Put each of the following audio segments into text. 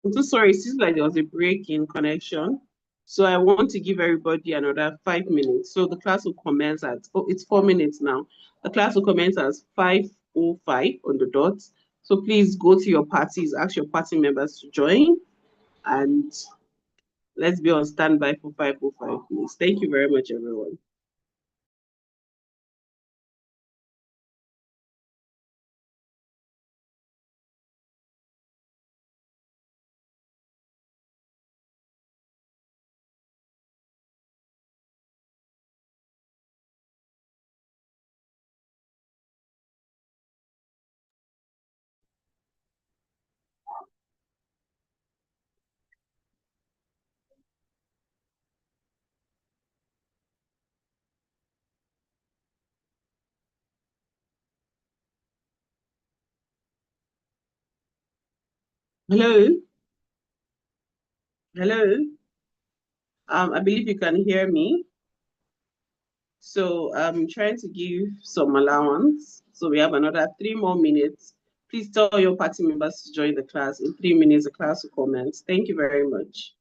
I'm so sorry. It seems like there was a break in connection. So I want to give everybody another 5 minutes. So the class will commence at, oh, it's 4 minutes now. The class will commence at 5:05 on the dot. So please go to your parties, ask your party members to join, and let's be on standby for 5:05, please. Thank you very much, everyone. Hello, hello. I believe you can hear me. So I'm trying to give some allowance. So we have another 3 more minutes. Please tell your party members to join the class. In 3 minutes, the class will commence. Thank you very much.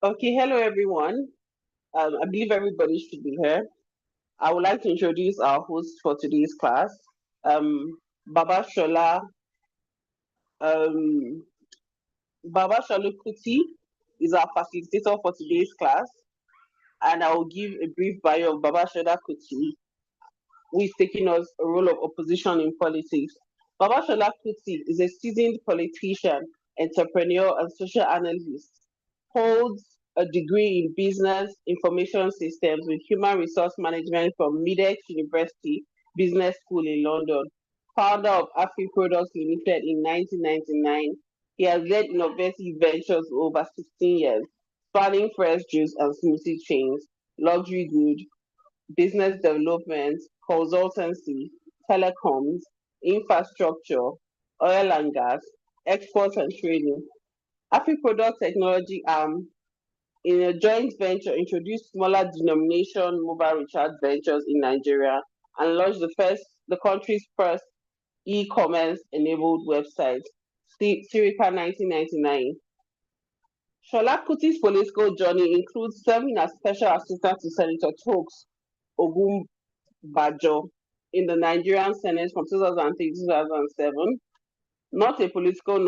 Okay, hello everyone. I believe everybody should be here. I would like to introduce our host for today's class, Baba Shola. Um, Baba Shola Kuti is our facilitator for today's class, and I will give a brief bio of Baba Shola Kuti, who is taking us a role of opposition in politics. Baba Shola Kuti is a seasoned politician, entrepreneur, and social analyst. Holds a degree in business information systems with human resource management from Midex University Business School in London. Founder of Afri Products Limited in 1999, he has led innovative ventures for over 16 years, spanning fresh juice and smoothie chains, luxury goods, business development, consultancy, telecoms, infrastructure, oil and gas, exports and trading. Afri-Product Technology in a joint venture, introduced smaller denomination mobile recharge ventures in Nigeria and launched the country's first e-commerce enabled website, Circa 1999. Shola Kuti's political journey includes serving as special assistant to Senator Tokes Ogunbajo in the Nigerian Senate from 2003 to 2007. Not a political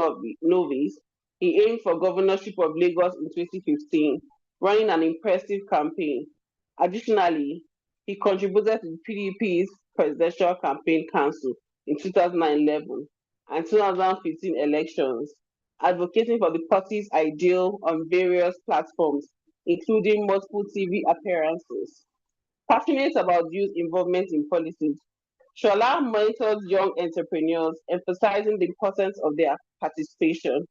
novice, he aimed for governorship of Lagos in 2015, running an impressive campaign. Additionally, he contributed to the PDP's Presidential Campaign Council in 2011 and 2015 elections, advocating for the party's ideal on various platforms, including multiple TV appearances. Passionate about youth involvement in politics, Shola monitors young entrepreneurs, emphasizing the importance of their participation.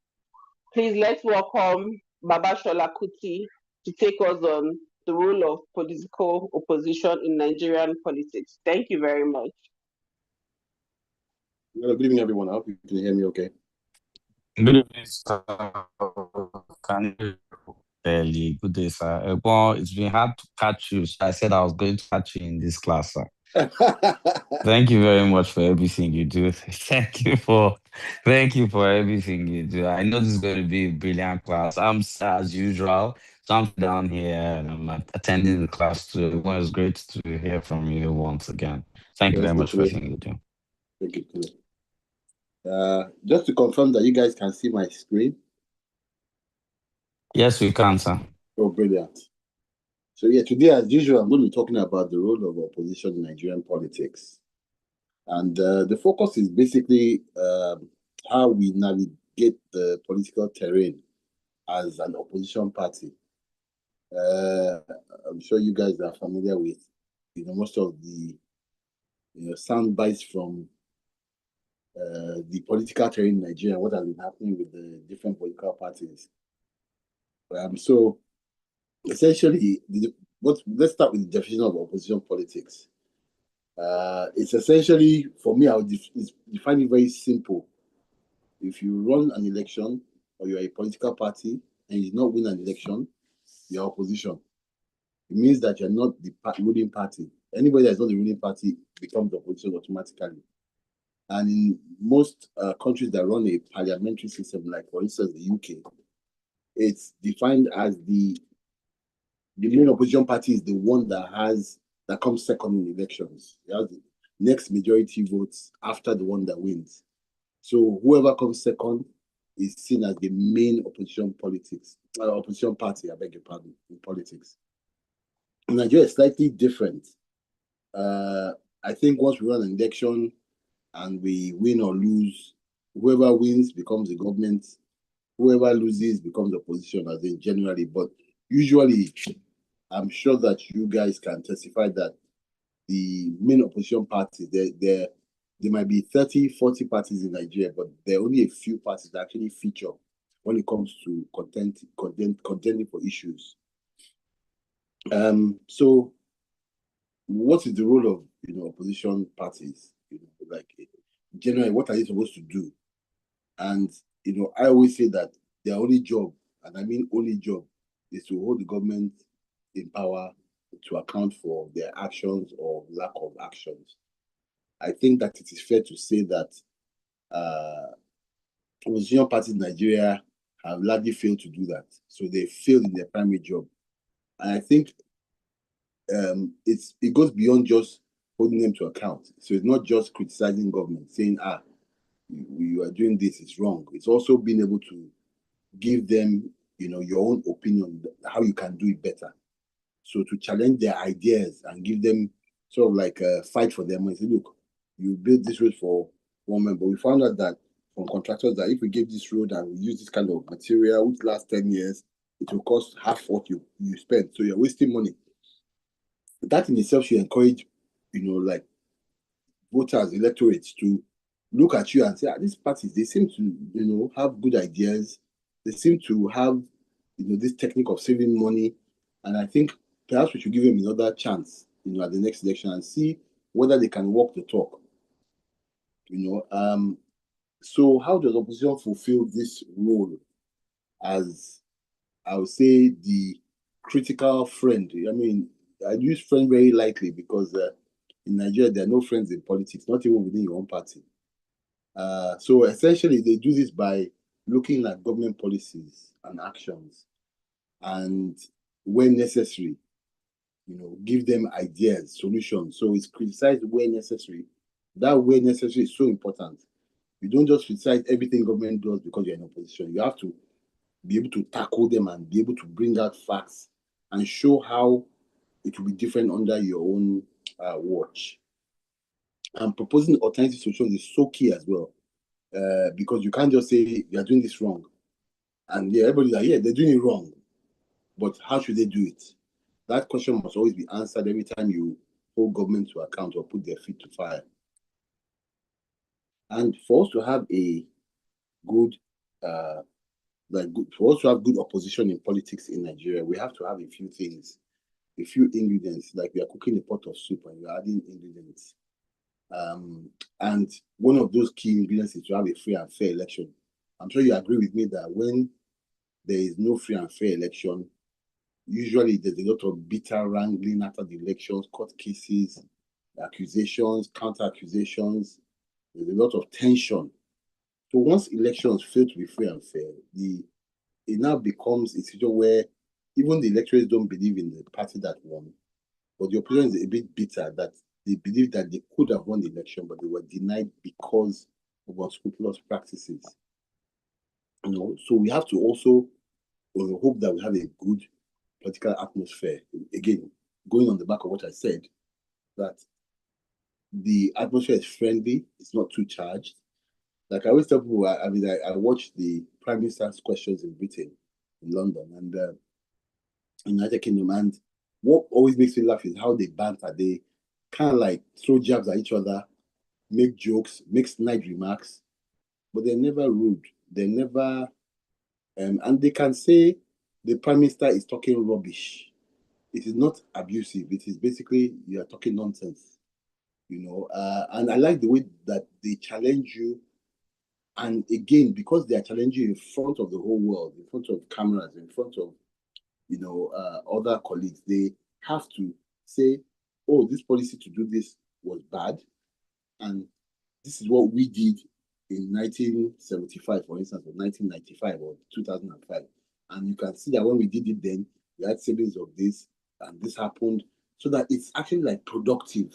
Please let's welcome Baba Shola Kuti to take us on the role of political opposition in Nigerian politics. Thank you very much. Good evening, everyone. I hope you can hear me okay. Good evening, sir. Can you barely? Good day, sir. Well, it's been hard to catch you. So I said I was going to catch you in this class, sir. Thank you very much for everything you do. Thank you for everything you do. I know this is going to be a brilliant class. I'm as usual. So I'm down here and I'm attending the class too. It was great to hear from you once again. Thank you very much for everything you do. Thank you. Just to confirm that you guys can see my screen. Yes, we can, sir. Oh, brilliant. So yeah, today, as usual, I'm going to be talking about the role of opposition in Nigerian politics. And the focus is basically how we navigate the political terrain as an opposition party. I'm sure you guys are familiar with, most of the, sound bites from the political terrain in Nigeria, what has been happening with the different political parties. So essentially, let's start with the definition of opposition politics. It's essentially, for me, I would define it very simple. If you run an election or you're a political party and you did not win an election, you're opposition. It means that you're not the ruling party. Anybody that's not the ruling party becomes opposition automatically. And in most countries that run a parliamentary system, like for instance the UK, it's defined as the main opposition party is the one that comes second in elections. It has the next majority votes after the one that wins. So whoever comes second is seen as the main opposition party, I beg your pardon, in politics. In Nigeria, it's slightly different. I think once we run an election and we win or lose, whoever wins becomes the government, whoever loses becomes the opposition, as in generally. But usually, I'm sure that you guys can testify that the main opposition party, there might be 30, 40 parties in Nigeria, but there are only a few parties that actually feature when it comes to contending for issues. So what is the role of opposition parties? Like generally, what are they supposed to do? And I always say that their only job, and I mean only job, is to hold the government in power to account for their actions or lack of actions. I think that it is fair to say that opposition parties in Nigeria have largely failed to do that. So they failed in their primary job. And I think it goes beyond just holding them to account. So it's not just criticizing government, saying, you are doing this, it's wrong. It's also being able to give them, your own opinion, how you can do it better. So to challenge their ideas and give them sort of like a fight for them and say, look, you built this road for one man, but we found out that from contractors that if we give this road and we use this kind of material, which lasts 10 years, it will cost half what you spend. So you're wasting money. That in itself should encourage, like voters, electorates to look at you and say, these parties, they seem to, have good ideas. They seem to have, this technique of saving money. And I think perhaps we should give them another chance, at the next election and see whether they can walk the talk. So how does opposition fulfill this role as, I would say, the critical friend? I mean, I use friend very lightly because in Nigeria, there are no friends in politics, not even within your own party. So essentially, they do this by looking at government policies and actions, and when necessary, give them ideas, solutions. So it's criticized where necessary. That where necessary is so important. You don't just criticize everything government does because you're in opposition. You have to be able to tackle them and be able to bring out facts and show how it will be different under your own watch. And proposing alternative solutions is so key as well, because you can't just say you are doing this wrong, and everybody's like, they're doing it wrong, but how should they do it? That question must always be answered every time you hold government to account or put their feet to fire. And for us to have a good, for us to have good opposition in politics in Nigeria, we have to have a few things, a few ingredients. Like we are cooking a pot of soup and you're adding ingredients. And one of those key ingredients is to have a free and fair election. I'm sure you agree with me that when there is no free and fair election, usually there's a lot of bitter wrangling after the elections, court cases, accusations, counter accusations. There's a lot of tension. So once elections fail to be free and fair, it now becomes a situation where even the electors don't believe in the party that won, but the opposition is a bit bitter that they believe that they could have won the election, but they were denied because of unscrupulous practices. So we have to also hope that we have a good political atmosphere. Again, going on the back of what I said, that the atmosphere is friendly, it's not too charged. Like I always tell people, I watched the Prime Minister's questions in Britain, in London, and United Kingdom, and what always makes me laugh is how they banter. They kind of like throw jabs at each other, make jokes, make snide remarks, but they're never rude. They're never, and they can say the Prime Minister is talking rubbish. It is not abusive. It is basically you are talking nonsense, and I like the way that they challenge you. And again, because they are challenging you in front of the whole world, in front of cameras, in front of other colleagues, they have to say, "Oh, this policy to do this was bad, and this is what we did in 1975, for instance, or 1995 or 2005." And you can see that when we did it then, we had savings of this, and this happened, so that it's actually like productive.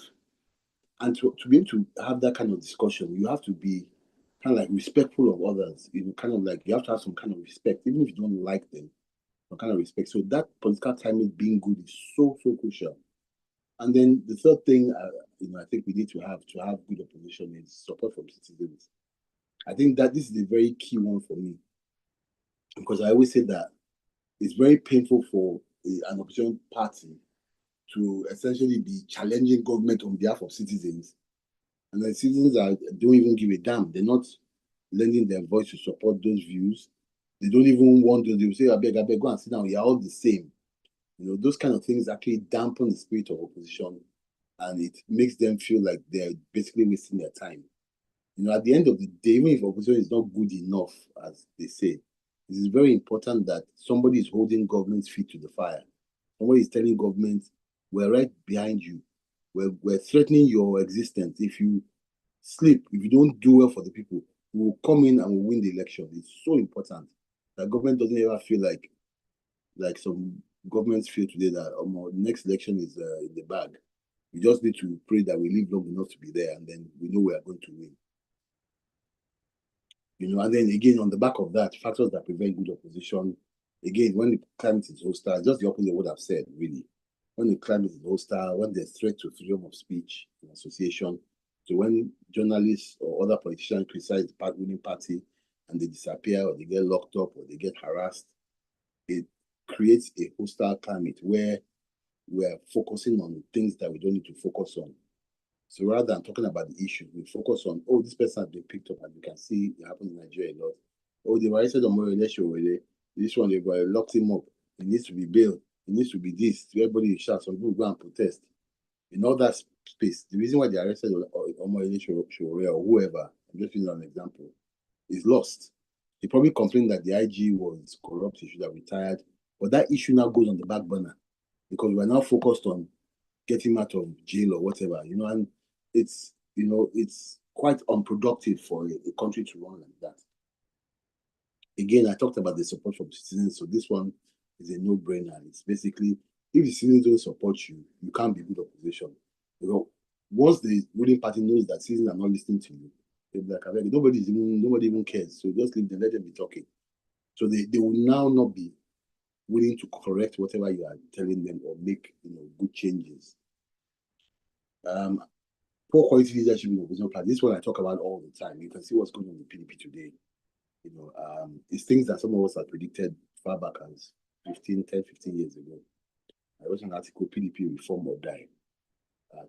And to be able to have that kind of discussion, you have to be kind of like respectful of others. Kind of like you have to have some kind of respect, even if you don't like them, some kind of respect. So that political timing being good is so crucial. And then the third thing, I think we need to have good opposition is support from citizens. I think that this is a very key one for me, because I always say that it's very painful for an opposition party to essentially be challenging government on behalf of citizens, and the citizens don't even give a damn. They're not lending their voice to support those views. They don't even want to. They will say, "I beg, go and sit down. You're all the same." Those kind of things actually dampen the spirit of opposition, and it makes them feel like they're basically wasting their time. At the end of the day, even if opposition is not good enough, as they say, it is very important that somebody is holding government's feet to the fire. Somebody is telling government, "We're right behind you. We're threatening your existence. If you sleep, if you don't do well for the people, we will come in and we'll win the election." It's so important that government doesn't ever feel like some governments feel today that next election is in the bag. We just need to pray that we live long enough to be there, and then we know we are going to win. And then again, on the back of that, factors that prevent good opposition. Again, when the climate is hostile, just the opposite of what I've said, really. When the climate is hostile, when there's threat to freedom of speech and association, so when journalists or other politicians criticize the winning party and they disappear or they get locked up or they get harassed, it creates a hostile climate where we're focusing on things that we don't need to focus on. So rather than talking about the issue, we focus on, this person has been picked up, and you can see it happens in Nigeria a lot. They were arrested on Morelesho. This one, they were locked him up. He needs to be bailed. He needs to be this. Everybody shouts, some people go and protest. In all that space, the reason why they arrested Morelesho or whoever, I'm just using an example, is lost. They probably complained that the IG was corrupt, he should have retired. But that issue now goes on the back burner because we're now focused on getting him out of jail or whatever, and it's quite unproductive for a country to run like that. Again, I talked about the support from citizens, so this one is a no-brainer. It's basically, if the citizens don't support you, you can't be good opposition. Once the ruling party knows that citizens are not listening to you, they'll be like, nobody even cares, so just leave them, let them be talking. So they will now not be willing to correct whatever you are telling them or make good changes. Poor quality leadership in opposition party. This is what I talk about all the time. You can see what's going on in PDP today. It's things that some of us had predicted far back as 10, 15 years ago. I wrote an article, PDP reform or die.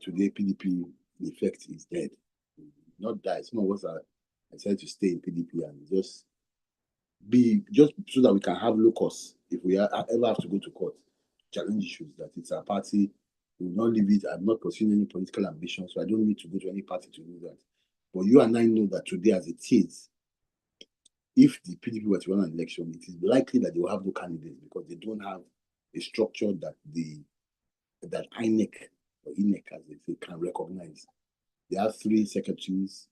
Today, PDP, in effect, is dead. Not die. Some of us are decided to stay in PDP and just so that we can have locus if we ever have to go to court, challenge issues, that it's our party. We will not leave it. I'm not pursuing any political ambition, so I don't need to go to any party to do that. But you and I know that today, as it is, if the PDP were to run an election, it is likely that they will have no candidates because they don't have a structure that INEC or INEC, as they say, can recognize. They have 3 secretaries.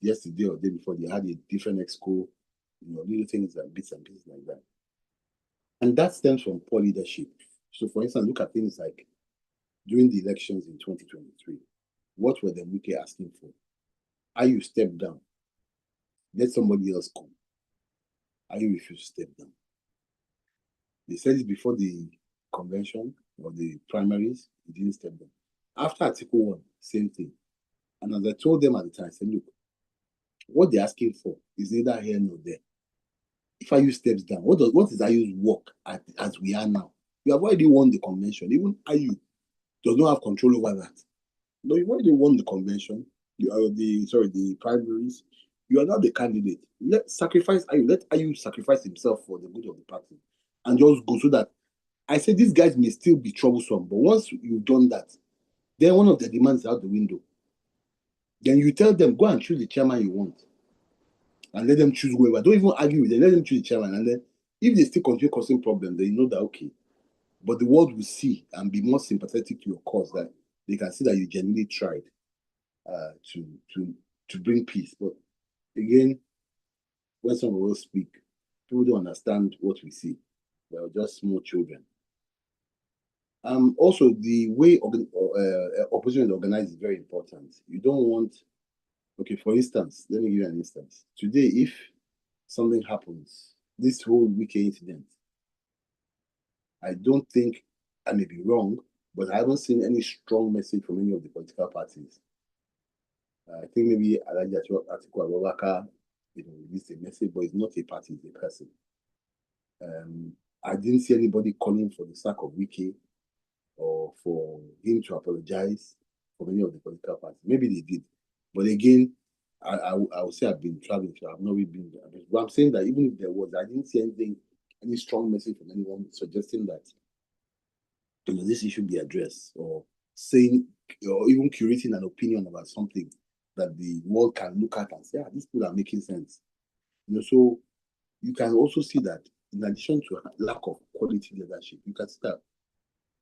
Yesterday or the day before, they had a different exco, little things and bits and pieces like that. And that stems from poor leadership. So, for instance, look at things like during the elections in 2023, what were the Wike asking for? You step down. Let somebody else come. You refuse to step down. They said it before the convention or the primaries, he didn't step down. After Article 1, same thing. And as I told them at the time, I said, look, what they're asking for is neither here nor there. If IU steps down, what is IU's work as we are now? You have already won the convention. Even IU does not have control over that. No, you've already won the convention. You are the primaries. You are not the candidate. Let IU sacrifice himself for the good of the party and just go, so that I say these guys may still be troublesome, but once you've done that, then one of the demands is out the window. Then you tell them, go and choose the chairman you want. And let them choose whoever. Don't even argue with them. Let them choose the chairman. And then if they still continue causing problems, then you know that, okay. But the world will see and be more sympathetic to your cause, that they can see that you genuinely tried to bring peace. But again, when some of us speak, people don't understand what we see. They're just small children. Also, the way opposition is organized is very important. You don't want, okay, for instance, let me give you an instance. Today, if something happens, this whole Wike incident, I don't think, I may be wrong, but I haven't seen any strong message from any of the political parties. I think maybe Alhaji Atiku Abubakar released a message, but it's not a party, it's a person. I didn't see anybody calling for the sack of Wike or for him to apologize for any of the political parties. Maybe they did. But again, I would say I've been traveling, so I've not really been there. But I'm saying that even if there was, I didn't see any strong message from anyone suggesting that this issue be addressed, or saying, or even curating an opinion about something that the world can look at and say, these people are making sense. So you can also see that in addition to lack of quality leadership, you can see that,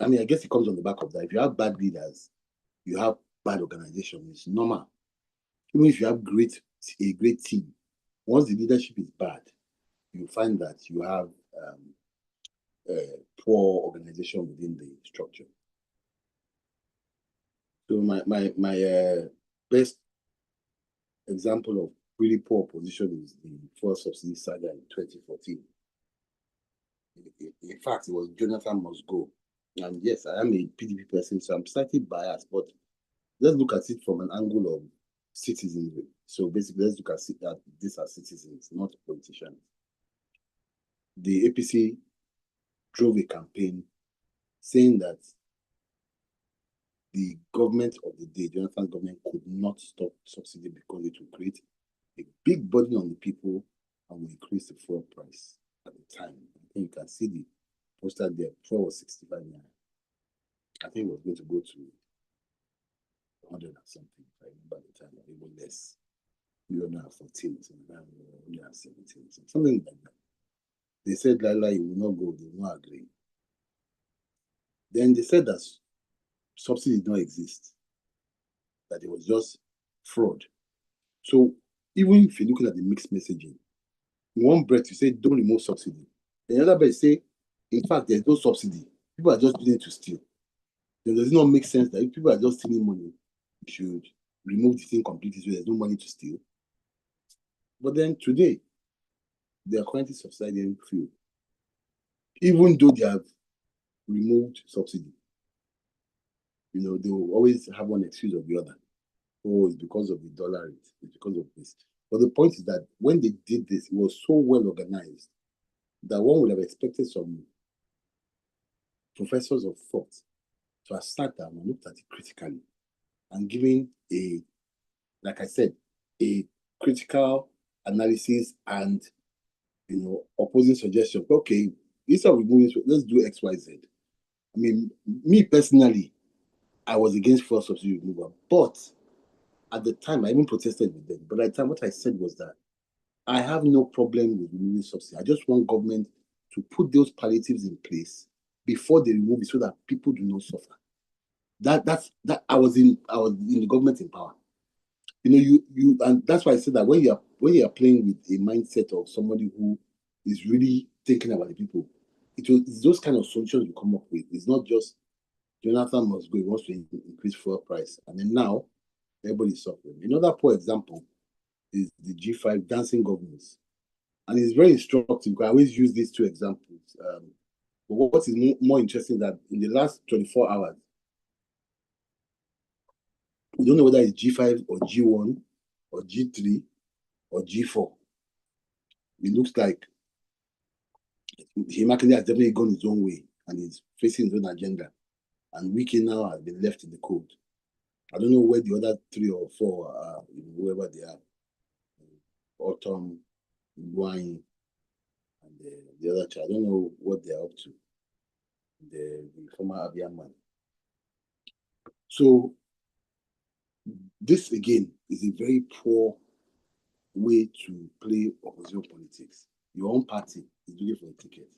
I mean, I guess it comes on the back of that. If you have bad leaders, you have bad organization. It's normal. Even if you have a great team, once the leadership is bad, you find that you have poor organization within the structure. So my best example of really poor position is the fuel subsidy saga in 2014. In fact, it was Jonathan must go. And yes, I am a PDP person, so I'm slightly biased, but let's look at it from an angle of citizenry. So basically, let's look at this as citizens, not politicians. The APC drove a campaign saying that the government of the day, Jonathan's government, could not stop subsidy because it would create a big burden on the people and will increase the fuel price at the time. I think you can see the poster there. Fuel was 65 naira. I think it was going to go to 100 or something, if I remember the time, or even less. We were now 14, so now we are 17, something like that. They said, Lala, you will not go, they will not agree. Then they said that subsidy did not exist, that it was just fraud. So even if you're looking at the mixed messaging, in one breath you say don't remove subsidy. In another breath you say, in fact, there's no subsidy. People are just beginning to steal. Then does it not make sense that if people are just stealing money, you should remove the thing completely so there's no money to steal? But then today, they are currently subsidizing fuel, even though they have removed subsidy. You know, they will always have one excuse or the other. Oh, it's because of the dollar rate, it's because of this. But the point is that when they did this, it was so well organized that one would have expected some professors of thought to have sat down and looked at it critically and given a, like I said, a critical analysis and, you know, opposing suggestions. Okay, instead of removing, let's do X, Y, Z. I mean, me personally, I was against fuel subsidy removal, but at the time, I even protested with them. But at the time, what I said was that I have no problem with removing subsidy. I just want government to put those palliatives in place before they remove it so that people do not suffer. That's I was in the government in power. You know, you and that's why I said that when you are playing with a mindset of somebody who is really thinking about the people, it's those kind of solutions you come up with. It's not just Jonathan must go, he wants to increase fuel price. And then now everybody's suffering. Another poor example is the G5 dancing governors. And it's very instructive. I always use these two examples. But what is more interesting is that in the last 24 hours, we don't know whether it's G5 or G1 or G3 or G4. It looks like Himakinde has definitely gone his own way and is facing his own agenda. And Wiki now has been left in the cold. I don't know where the other 3 or 4 are, whoever they are. Autumn, Wine, and the other child. I don't know what they're up to. The former Abia man. So this again is a very poor way to play opposition politics. Your own party is looking for a ticket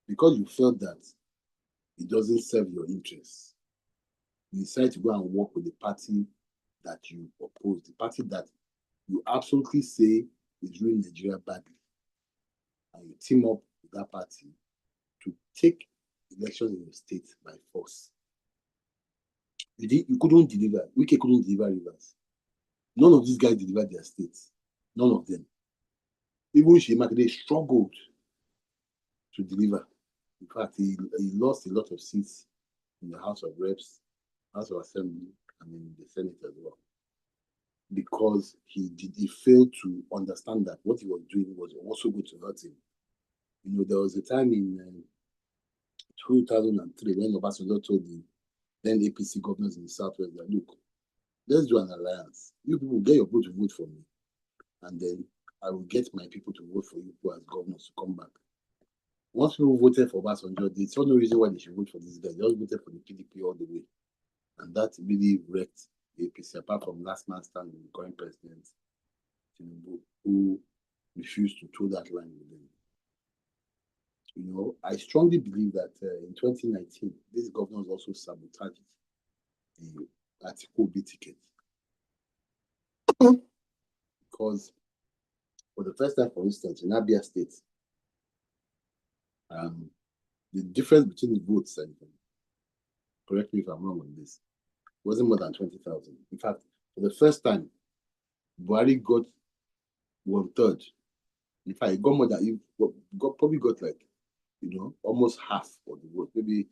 because you felt that it doesn't serve your interests. You decide to go and work with the party that you oppose, the party that you absolutely say is ruining Nigeria badly, and you team up with that party to take elections in your state by force. You couldn't deliver. Wike couldn't deliver Rivers. None of these guys delivered their states. None of them. Even Shemakide struggled to deliver. In fact, he lost a lot of seats in the House of Reps, House of Assembly, and in the Senate as well. Because he failed to understand that what he was doing was also going to hurt him. You know, there was a time in 2003 when Obasanjo told the then APC governors in the Southwest that, look, let's do an alliance. You people get your people to vote for me, and then I will get my people to vote for you as governors to come back. Once people voted for Obasanjo, they saw no reason why they should vote for this guy. They just voted for the PDP all the way. And that really wrecked APC, apart from last man standing, the current president, Tinubu, who refused to toe that line with them. You know, I strongly believe that in 2019, these governors also sabotaged the Atiku B ticket. Because for the first time, for instance, in Abia State, The difference between the votes, and correct me if I'm wrong on this, wasn't more than 20,000. In fact, for the first time, Buhari got 1/3. In fact, he got more than he probably got like, almost half of the vote, maybe,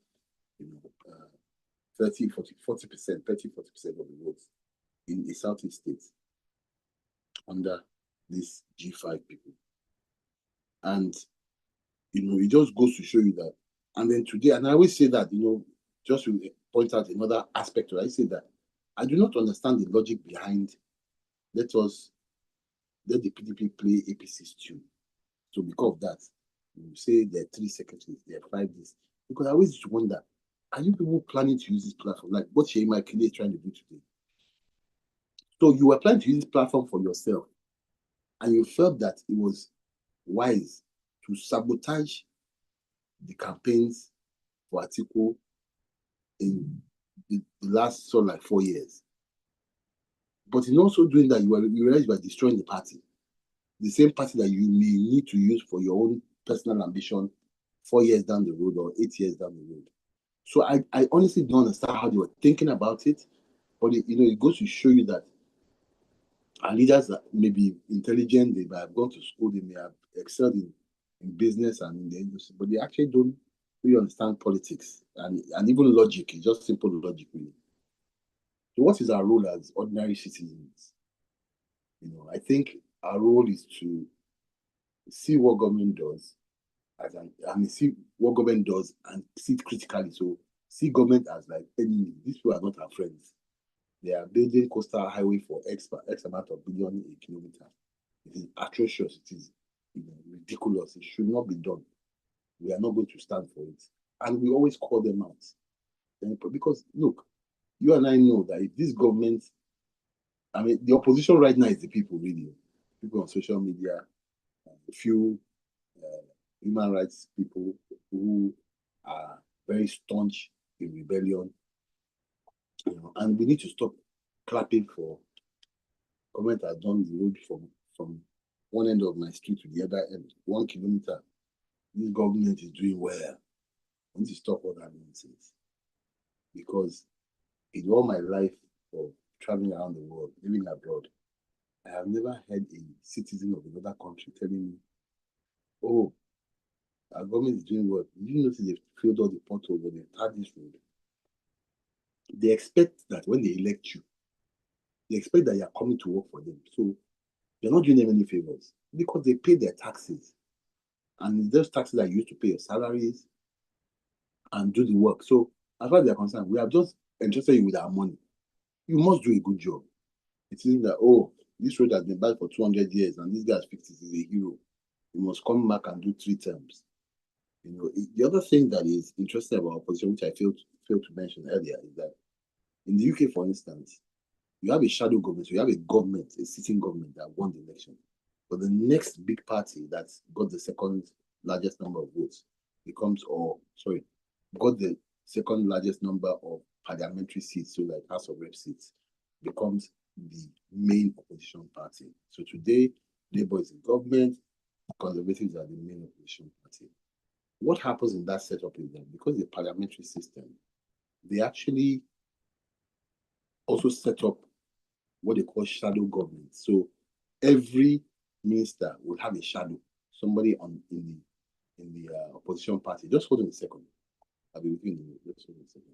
30, 40, 40%, 30, 40% of the votes in a Southeast state under these G5 people. And, it just goes to show you that. And then today, and I always say that, just to point out another aspect of it, I say that I do not understand the logic behind let the PDP play APC's tune. So because of that, you say there are 3 secretaries, there are 5 this. Because I always wonder, are you people planning to use this platform? Like what Shema Kinde is trying to do today. So you were planning to use this platform for yourself, and you felt that it was wise to sabotage the campaigns for Atiku in the last sort of like 4 years. But in also doing that, you realize you are destroying the party. The same party that you may need to use for your own personal ambition 4 years down the road or 8 years down the road. So I honestly don't understand how they were thinking about it, but it goes to show you that our leaders may be intelligent, they may have gone to school, they may have excelled in business and in the industry, but they actually don't really understand politics and even logic. It's just simple logic, really. So what is our role as ordinary citizens? I think our role is to see what government does, see what government does and see it critically. So see government as like enemy. These people are not our friends. They are building coastal highway for X amount of billion a kilometer. It is atrocious. It is ridiculous. It should not be done. We are not going to stand for it. And we always call them out. Because look, you and I know that if this government, the opposition right now is the people, really. People on social media, a few human rights people who are very staunch in rebellion. And we need to stop clapping for government has done the road from one end of my street to the other end, 1 kilometer. This government is doing well. I need to stop all that nonsense. Because in all my life of traveling around the world, living abroad, I have never heard a citizen of another country telling me, oh, our government is doing well. Did you notice they've filled all the potholes when they start this road? They expect that when they elect you, they expect that you are coming to work for them. So you're not doing them any favors because they pay their taxes. And those taxes are used to pay your salaries and do the work. So as far as they're concerned, we have just entrusted you with our money. You must do a good job. It isn't that, oh, this road has been bad for 200 years and this guy has fixed it, he's a hero. You must come back and do 3 terms. The other thing that is interesting about opposition, which I failed to mention earlier, is that in the UK, for instance, you have a shadow government. So you have a government, a sitting government that won the election. But the next big party that got the second largest number of votes got the second largest number of parliamentary seats, so like House of Rep seats, becomes the main opposition party. So today, Labour is in government, Conservatives are the main opposition party. What happens in that setup is that because the parliamentary system, they actually also set up what they call shadow government. So every minister will have a shadow, somebody in the opposition party. Just hold on a second. I'll be with you in a minute. Just hold on a second.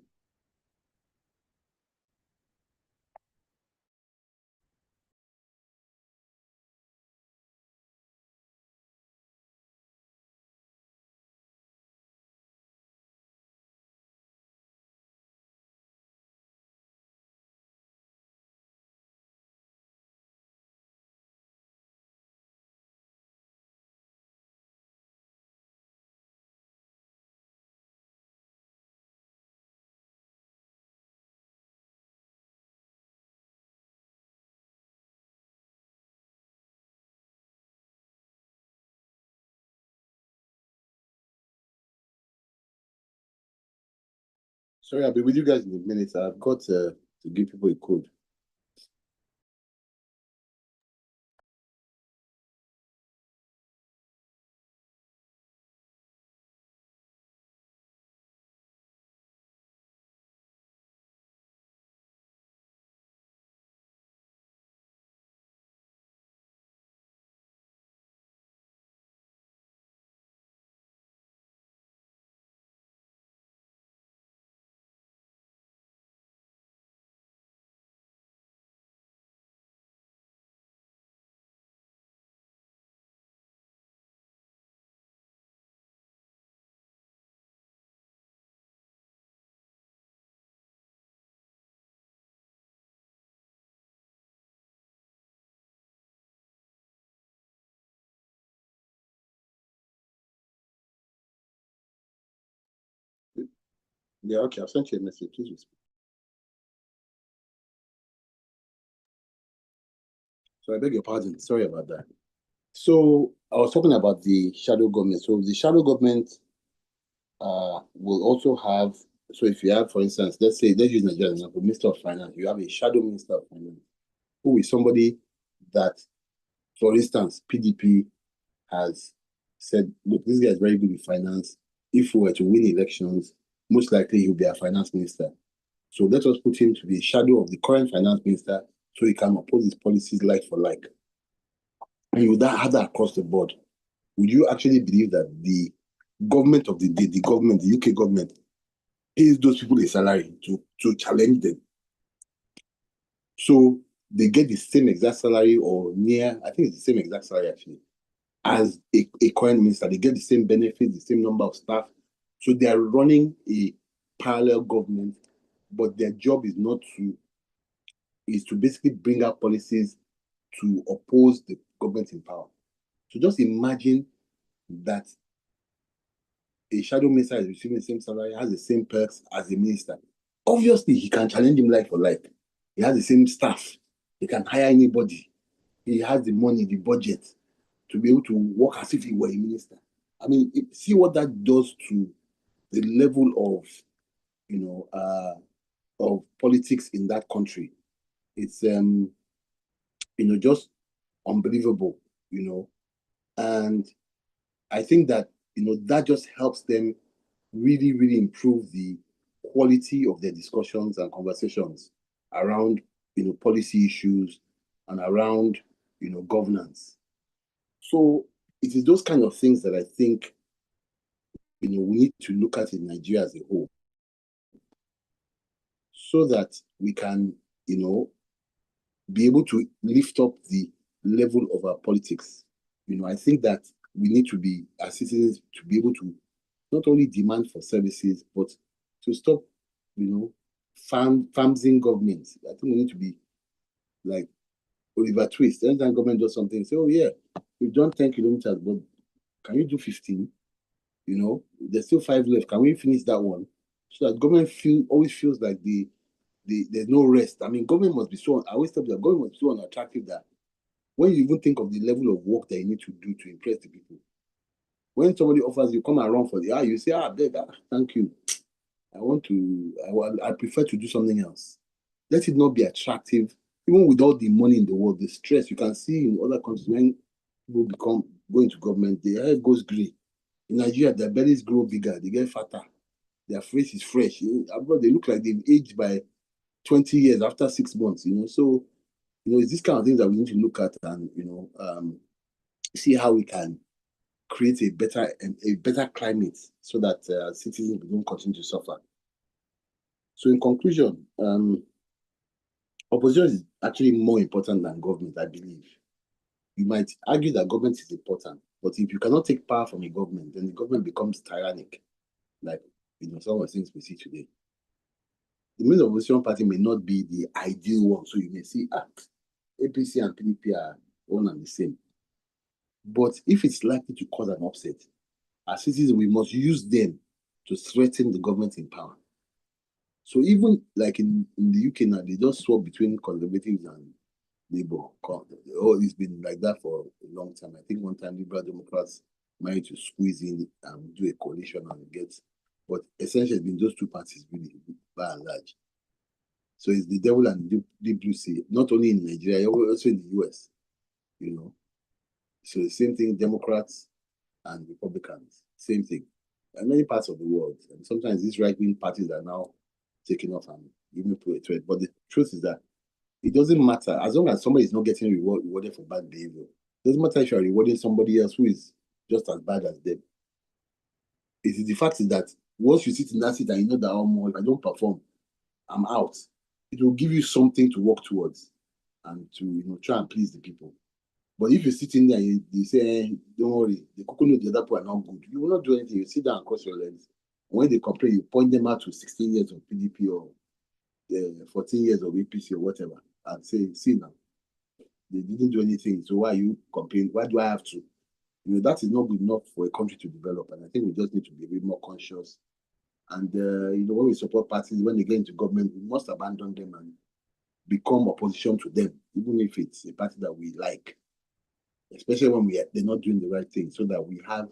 Sorry, I'll be with you guys in a minute. I've got to give people a code. Yeah, okay, I've sent you a message. Please respond. So I beg your pardon. Sorry about that. So I was talking about the shadow government. So the shadow government will also have, so if you have, for instance, let's use Nigeria as an example, Minister of Finance, you have a shadow Minister of Finance, who is somebody that, for instance, PDP has said, look, this guy is very good with finance. If we were to win elections, most likely he'll be a finance minister. So let us put him to be a shadow of the current finance minister so he can oppose his policies like for like. And you would have that across the board. Would you actually believe that the government of the day, the government, the UK government, pays those people a salary to challenge them? So they get the same exact salary or near, I think it's the same exact salary actually, as a current minister. They get the same benefits, the same number of staff. So they are running a parallel government, but their job is to basically bring out policies to oppose the government in power. So just imagine that a shadow minister is receiving the same salary, has the same perks as a minister. Obviously, he can challenge him like for like. He has the same staff. He can hire anybody. He has the money, the budget to be able to work as if he were a minister. I mean, see what that does to the level of, of politics in that country. It's just unbelievable, and I think that that just helps them really, really improve the quality of their discussions and conversations around policy issues and around governance. So it is those kind of things that I think we need to look at in Nigeria as a whole, so that we can be able to lift up the level of our politics. I think that we need to be, as citizens, to be able to not only demand for services, but to stop, farming government. I think we need to be like Oliver Twist. Anytime government does something, say, oh yeah, we've done 10 kilometers, but can you do 15? There's still 5 left. Can we finish that one? So that government always feels like there's no rest. I mean, government must be so, I always tell you that government must be so unattractive that when you even think of the level of work that you need to do to impress the people, when somebody offers you come around for you say, beg, thank you. I prefer to do something else. Let it not be attractive. Even with all the money in the world, the stress you can see in other countries when people go into government, their hair goes grey. In Nigeria, their bellies grow bigger, they get fatter, their face is fresh. Abroad, they look like they've aged by 20 years after 6 months, So, it's this kind of things that we need to look at and, see how we can create a better climate so that citizens don't continue to suffer. So in conclusion, opposition is actually more important than government, I believe. You might argue that government is important, but if you cannot take power from a government, then the government becomes tyrannic, like some of the things we see today. The main opposition party may not be the ideal one, so you may see APC and PDP are one and the same. But if it's likely to cause an upset, as citizens, we must use them to threaten the government in power. So even like in the UK now, they just swap between conservatives and Labour. It's been like that for a long time. I think one time Liberal Democrats managed to squeeze in and do a coalition and get, but essentially it's been those two parties really, by and large. So it's the devil and the deep blue sea, not only in Nigeria, also in the US, So the same thing, Democrats and Republicans, same thing. And many parts of the world. And sometimes these right-wing parties are now taking off and giving people a threat. But the truth is that it doesn't matter. As long as somebody is not getting rewarded for bad behavior, it doesn't matter if you are rewarding somebody else who is just as bad as them. The fact is that once you sit in that seat and you know that, if I don't perform, I'm out. It will give you something to work towards and to try and please the people. But if you sit in there and you say, don't worry, the coconut, the other people are not good, you will not do anything. You sit down and cross your legs. When they complain, you point them out to 16 years of PDP or 14 years of APC or whatever, and say, see now, they didn't do anything, so why are you complaining? Why do I have to? That is not good enough for a country to develop. And I think we just need to be a bit more conscious And when we support parties, when they get into government, we must abandon them and become opposition to them, even if it's a party that we like, especially when they're not doing the right thing, so that we have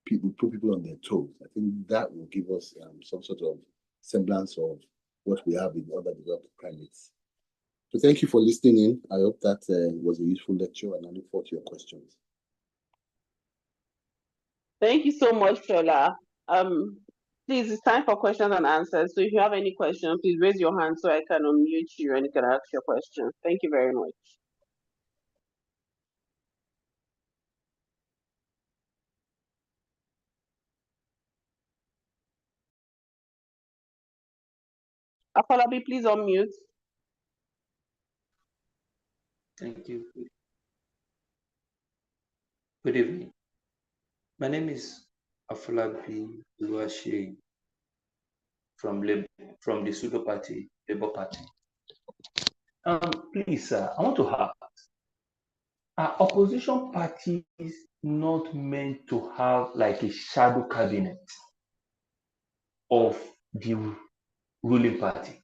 people, put people on their toes. I think that will give us some sort of semblance of what we have in other developed climates. So thank you for listening in. I hope that was a useful lecture, and I look forward to your questions. Thank you so much, Shola. Please, it's time for questions and answers. So if you have any questions, please raise your hand so I can unmute you and you can ask your question. Thank you very much. Afolabi, please unmute. Thank you. Good evening. My name is Afolabi Oluwaseyi from the Pseudo Party, Labour Party. Please, sir, I want to ask, are opposition parties not meant to have like a shadow cabinet of the ruling party?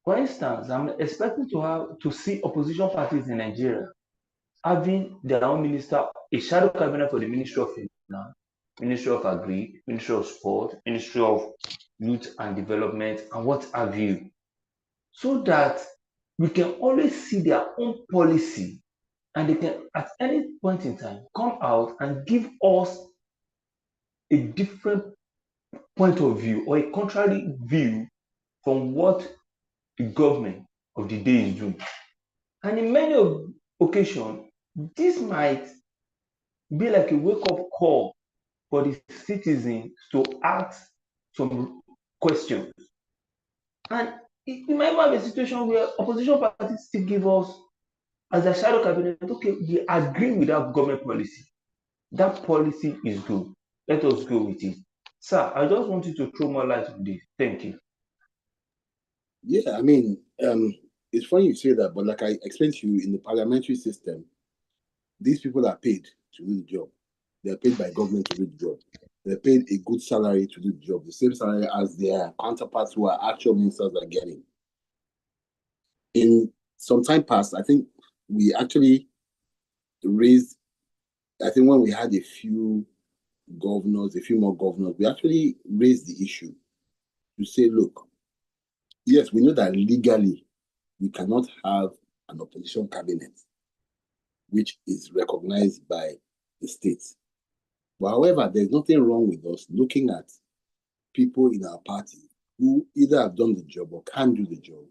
For instance, I'm expecting to see opposition parties in Nigeria having their own minister, a shadow cabinet for the Ministry of Finance, Ministry of Agri, Ministry of Sport, Ministry of Youth and Development, and what have you, so that we can always see their own policy and they can, at any point in time, come out and give us a different point of view or a contrary view from what the government of the day is doing. And in many occasions, this might be like a wake-up call for the citizens to ask some questions. And it might have a situation where opposition parties still give us, as a shadow cabinet, okay, we agree with that government policy. That policy is good. Let us go with it. Sir, I just want you to throw more light on this. Thank you. Yeah, I mean, it's funny you say that, but like I explained to you, in the parliamentary system, these people are paid to do the job. They're paid by government to do the job. They're paid a good salary to do the job, the same salary as their counterparts who are actual ministers are getting. In some time past, I think we actually raised, I think when we had a few more governors, we actually raised the issue to say, look, yes, we know that legally we cannot have an opposition cabinet which is recognized by the states. But however, there's nothing wrong with us looking at people in our party who either have done the job or can do the job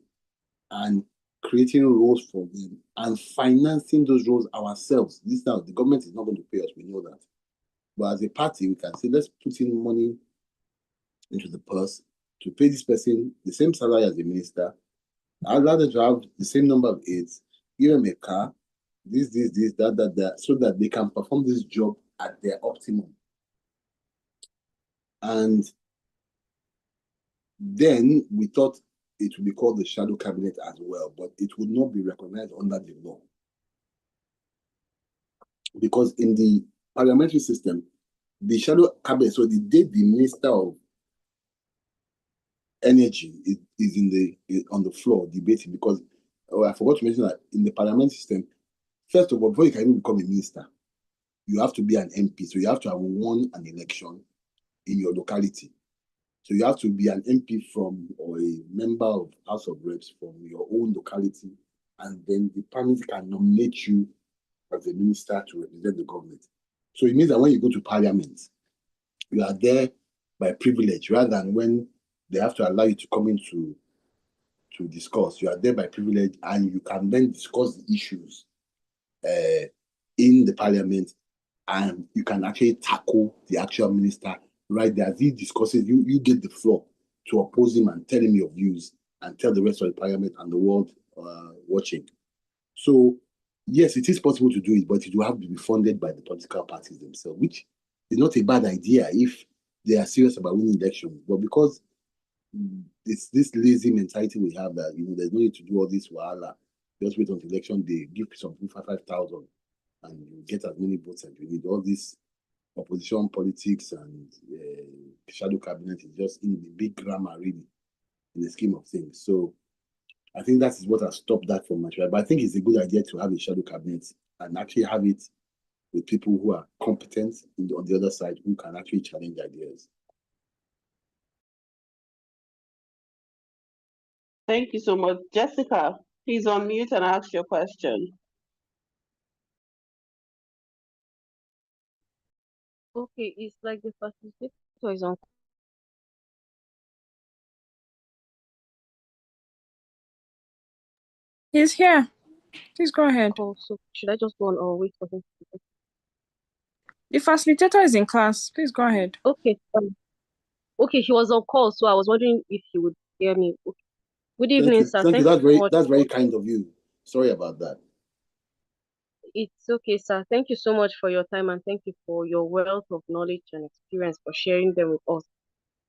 and creating roles for them and financing those roles ourselves. This now, the government is not going to pay us, we know that. But as a party, we can say, let's put in money into the purse to pay this person the same salary as the minister. I'd rather to have the same number of aides, give them a car, that, so that they can perform this job at their optimum. And then we thought it would be called the shadow cabinet as well, but it would not be recognized under the law. Because in the parliamentary system, the shadow cabinet, so the day the Minister of Energy is on the floor debating, because I forgot to mention that in the parliamentary system, first of all, before you can even become a minister, you have to be an MP. So you have to have won an election in your locality. So you have to be an MP from, or a member of House of Reps from your own locality, and then the parliament can nominate you as a minister to represent the government. So it means that when you go to parliament, you are there by privilege, rather than when they have to allow you to come in to discuss. You are there by privilege, and you can then discuss the issues in the parliament, and you can actually tackle the actual minister right there. As he discusses, you get the floor to oppose him and tell him your views and tell the rest of the parliament and the world watching. So yes, it is possible to do it, but it will have to be funded by the political parties themselves, which is not a bad idea if they are serious about winning elections. But because it's this lazy mentality we have that, there's no need to do all this wahala, just wait until election day, give some people 5,000 and you get as many votes as you need. All this opposition politics and shadow cabinet is just in the big grammar, really, in the scheme of things. So I think that is what has stopped that from material. But I think it's a good idea to have a shadow cabinet and actually have it with people who are competent on the other side, who can actually challenge ideas. Thank you so much. Jessica, please unmute and ask your question. Okay, it's like the facilitator is on. He's here. Please go ahead. Call, so should I just go on or wait for him? The facilitator is in class. Please go ahead. Okay, okay, he was on call, so I was wondering if he would hear me. Okay. Good evening, sir. Thank you. Thank That's very kind of you. Sorry about that. It's okay, sir. Thank you so much for your time and thank you for your wealth of knowledge and experience for sharing them with us.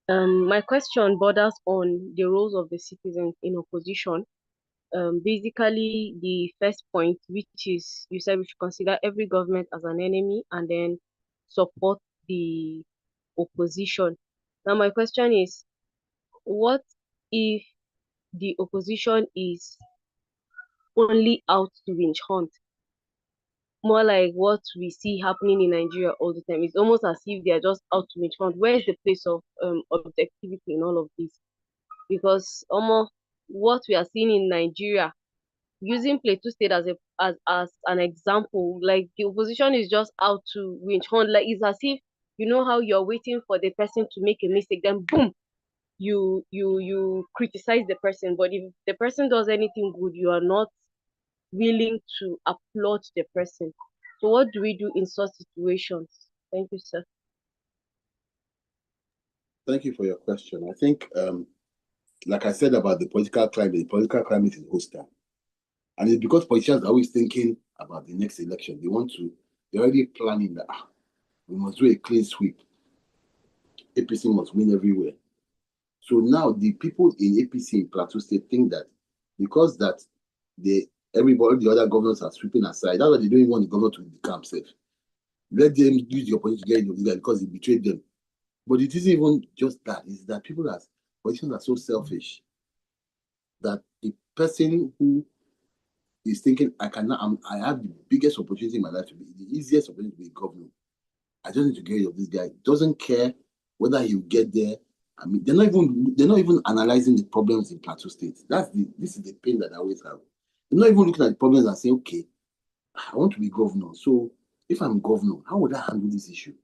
My question borders on the roles of the citizens in opposition. Basically, the first point, which is you said we should consider every government as an enemy and then support the opposition. Now, my question is, what if the opposition is only out to witch hunt? More like what we see happening in Nigeria all the time. It's almost as if they are just out to witch hunt. Where is the place of objectivity in all of this? Because almost what we are seeing in Nigeria, using Plateau State as an example, like the opposition is just out to witch hunt. Like it's as if you know how you're waiting for the person to make a mistake, then boom, you criticize the person. But if the person does anything good, you are not willing to applaud the person. So what do we do in such situations? Thank you, sir. Thank you for your question. I think, like I said about the political climate is hostile. And it's because politicians are always thinking about the next election. They're already planning that we must do a clean sweep. APC must win everywhere. So now the people in APC in Plateau State think that because that everybody, the other governors are sweeping aside, that's why they don't even want the governor to become safe. Let them use the opportunity to get into this guy because he betrayed them. But it isn't even just that. It's that politicians are so selfish that the person who is thinking, I have the biggest opportunity in my life to be, the easiest opportunity to be a governor. I just need to get rid of this guy. Doesn't care whether he'll get there. I mean, they're not even analyzing the problems in Plateau State. This is the pain that I always have. They're not even looking at the problems and saying, okay, I want to be governor. So if I'm governor, how would I handle this issue?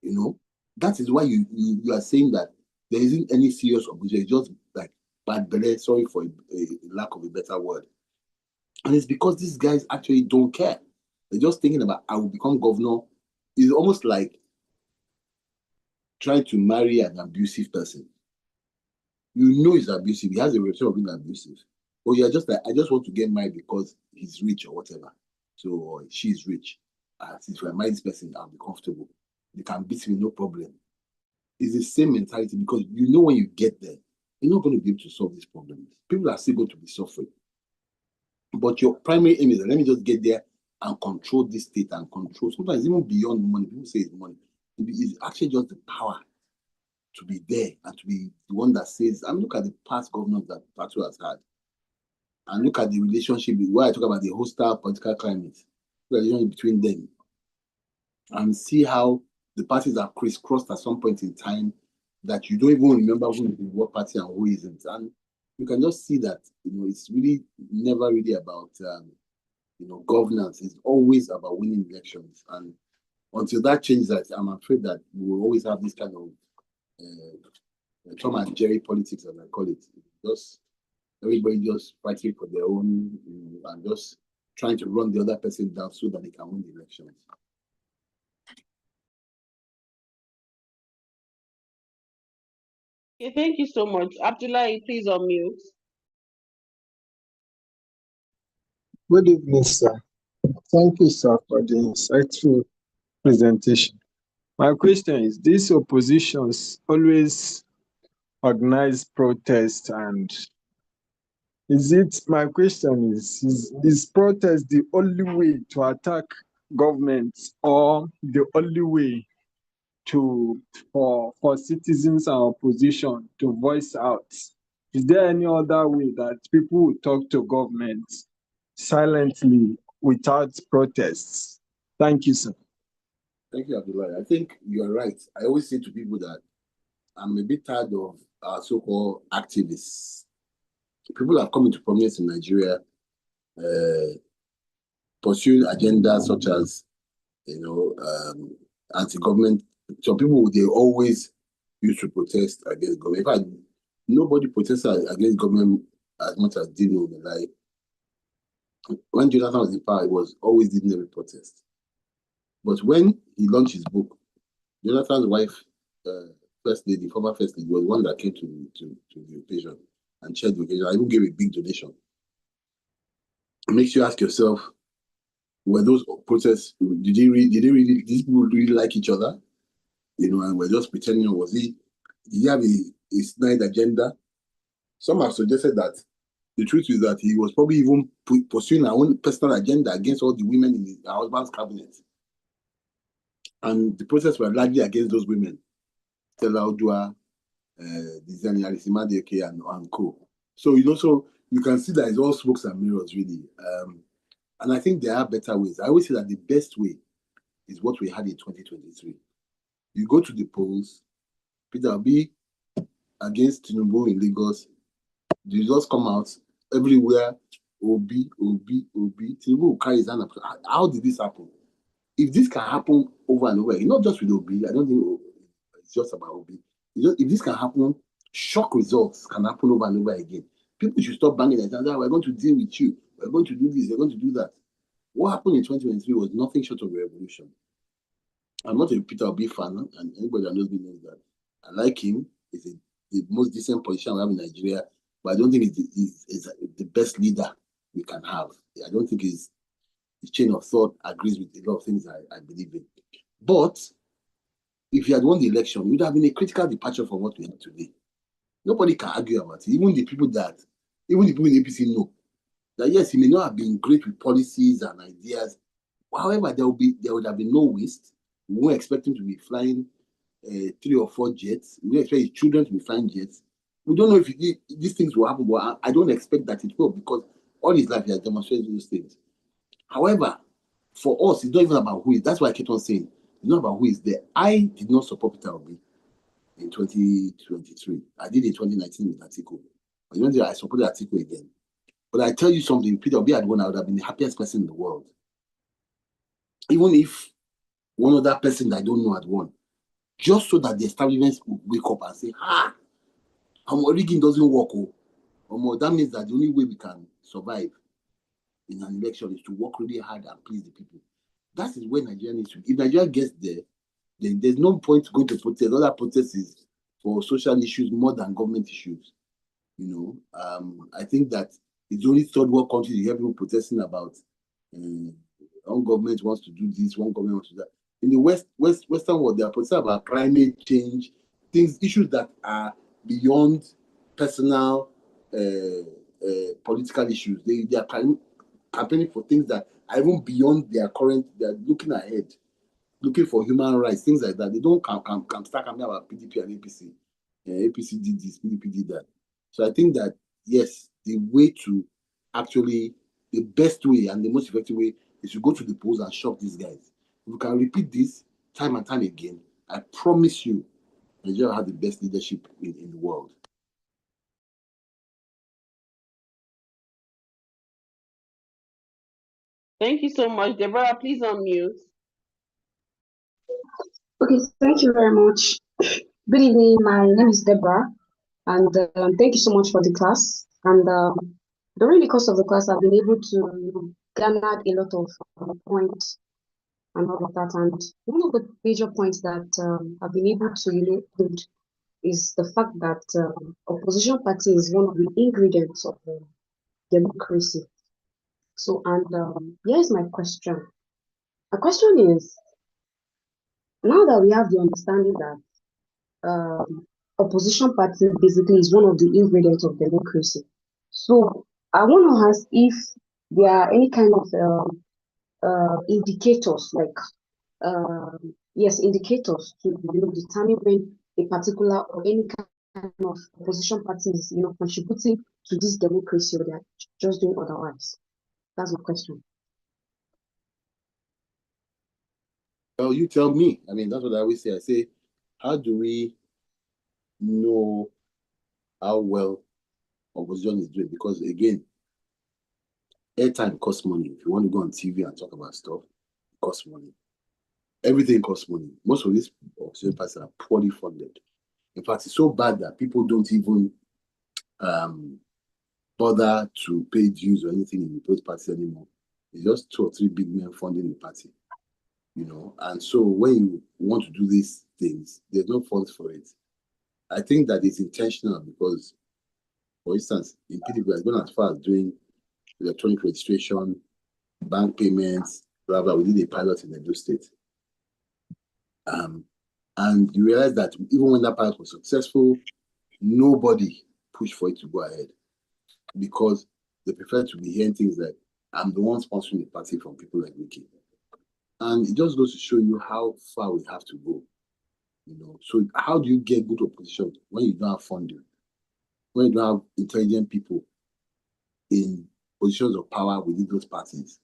You know, that is why you are saying that there isn't any serious opposition. It's just like bad belly, sorry for a lack of a better word. And it's because these guys actually don't care. They're just thinking about, I will become governor. It's almost like trying to marry an abusive person. You know he's abusive. He has a reputation of being abusive. Or you're just like, I just want to get married because he's rich or whatever. So, or she's rich. If I marry this person, I'll be comfortable. They can beat me, no problem. It's the same mentality because you know when you get there, you're not going to be able to solve these problems. People are still going to be suffering. But your primary aim is that let me just get there and control this state and control. Sometimes even beyond money, people say it's money. It's actually just the power to be there and to be the one that says, and look at the past governors that Plateau has had. And look at the relationship, why I talk about the hostile political climate, the relationship between them. And see how the parties are crisscrossed at some point in time that you don't even remember who is in what party and who isn't. And you can just see that, it's really never really about, governance. It's always about winning elections. And until that changes, I'm afraid that we will always have this kind of Tom and Jerry politics, as I call it. Just everybody just fighting for their own, and just trying to run the other person down so that they can win the elections. Okay, thank you so much. Abdullahi, please unmute. Good evening, sir. Thank you, sir, for the insightful presentation. My question is, these oppositions always organize protests, and my question is protest the only way to attack government or the only way for citizens and opposition to voice out? Is there any other way that people will talk to government silently without protests? Thank you, sir. Thank you, Abdullah. I think you're right. I always say to people that I'm a bit tired of our so-called activists. People have come into prominence in Nigeria, pursuing agendas such as, anti-government. Some people, they always used to protest against government. In fact, nobody protested against government as much as Dino. Like, when Jonathan was in power, it was always didn't every protest. But when he launched his book, Jonathan's wife, first lady, former first lady, was one that came to the occasion and chaired the occasion. I even gave a big donation. It makes you ask yourself, were those protests, did these people really like each other? And we're just pretending, did he have a snide agenda? Some have suggested that the truth is that he was probably even pursuing our own personal agenda against all the women in his husband's cabinet. And the protests were largely against those women, Stella Odua, Dizani Arisimadieke, and co. So, so you can see that it's all smokes and mirrors, really. And I think there are better ways. I always say that the best way is what we had in 2023. You go to the polls, Peter Obi against Tinubu in Lagos, the results come out everywhere, Obi. Tinubu will carry his hand up. How did this happen? If this can happen over and over, not just with Obi, I don't think it's just about Obi. If this can happen, shock results can happen over and over again. People should stop banging their hands. We're going to deal with you. We're going to do this. We're going to do that. What happened in 2023 was nothing short of a revolution. I'm not a Peter Obi fan, and anybody that knows me knows that. I like him. He's the most decent politician we have in Nigeria, but I don't think he's the best leader we can have. I don't think his chain of thought agrees with a lot of things I believe in. But if he had won the election, it would have been a critical departure from what we have today. Nobody can argue about it. Even the people in APC know that yes, he may not have been great with policies and ideas. However, there would have been no waste. We won't expect him to be flying 3 or 4 jets. We don't expect his children to be flying jets. We don't know if these things will happen, but I don't expect that it will, because all his life he has demonstrated those things. However, for us, it's not even about who is. That's why I kept on saying, it's not about who is there. I did not support Peter Obi in 2023. I did in 2019 with Atiku. But I supported Atiku again. But I tell you something, if Peter Obi had won, I would have been the happiest person in the world. Even if one other person that I don't know had won, just so that the establishment would wake up and say, our rigging doesn't work. That means that the only way we can survive in an election is to work really hard and please the people. That is where Nigeria needs to be. If Nigeria gets there, then there's no point going to protest. Other protests is for social issues more than government issues. I think that it's only third world countries you hear people protesting about. One government wants to do this, one government wants to do that. In the Western world, they are protesting about climate change, issues that are beyond personal political issues. They are campaigning for things that are even beyond their current. They are looking ahead, looking for human rights, things like that. They don't start campaigning about PDP and APC. APC did this, PDP did that. So I think that, yes, the best way and the most effective way is to go to the polls and shock these guys. If we can repeat this time and time again, I promise you, Nigeria has the best leadership in the world. Thank you so much. Deborah, please unmute. Okay, thank you very much. Good evening. My name is Deborah, and thank you so much for the class. And during the course of the class, I've been able to garner a lot of points and all of that. And one of the major points that I've been able to include is the fact that opposition party is one of the ingredients of democracy. So, and here's my question. My question is, now that we have the understanding that opposition party basically is one of the ingredients of democracy, so I want to ask if there are any kind of indicators, like yes, indicators to determine when a particular or any kind of opposition party is contributing to this democracy, or they're just doing otherwise? That's my question. Well, you tell me. I mean, that's what I always say. I say, how do we know how well opposition is doing? Because again, airtime costs money. If you want to go on TV and talk about stuff, it costs money. Everything costs money. Most of these opposition parties are poorly funded. In fact, it's so bad that people don't even bother to pay dues or anything in those parties anymore. It's just 2 or 3 big men funding the party, And so when you want to do these things, there's no funds for it. I think that it's intentional because, for instance, in PDP, I've gone as far as doing electronic registration, bank payments, blah, blah. We did a pilot in Edo State. And you realize that even when that pilot was successful, nobody pushed for it to go ahead because they prefer to be hearing things like, I'm the one sponsoring the party from people like Mickey. And it just goes to show you how far we have to go. So how do you get good opposition when you don't have funding, when you don't have intelligent people in positions of power within those parties,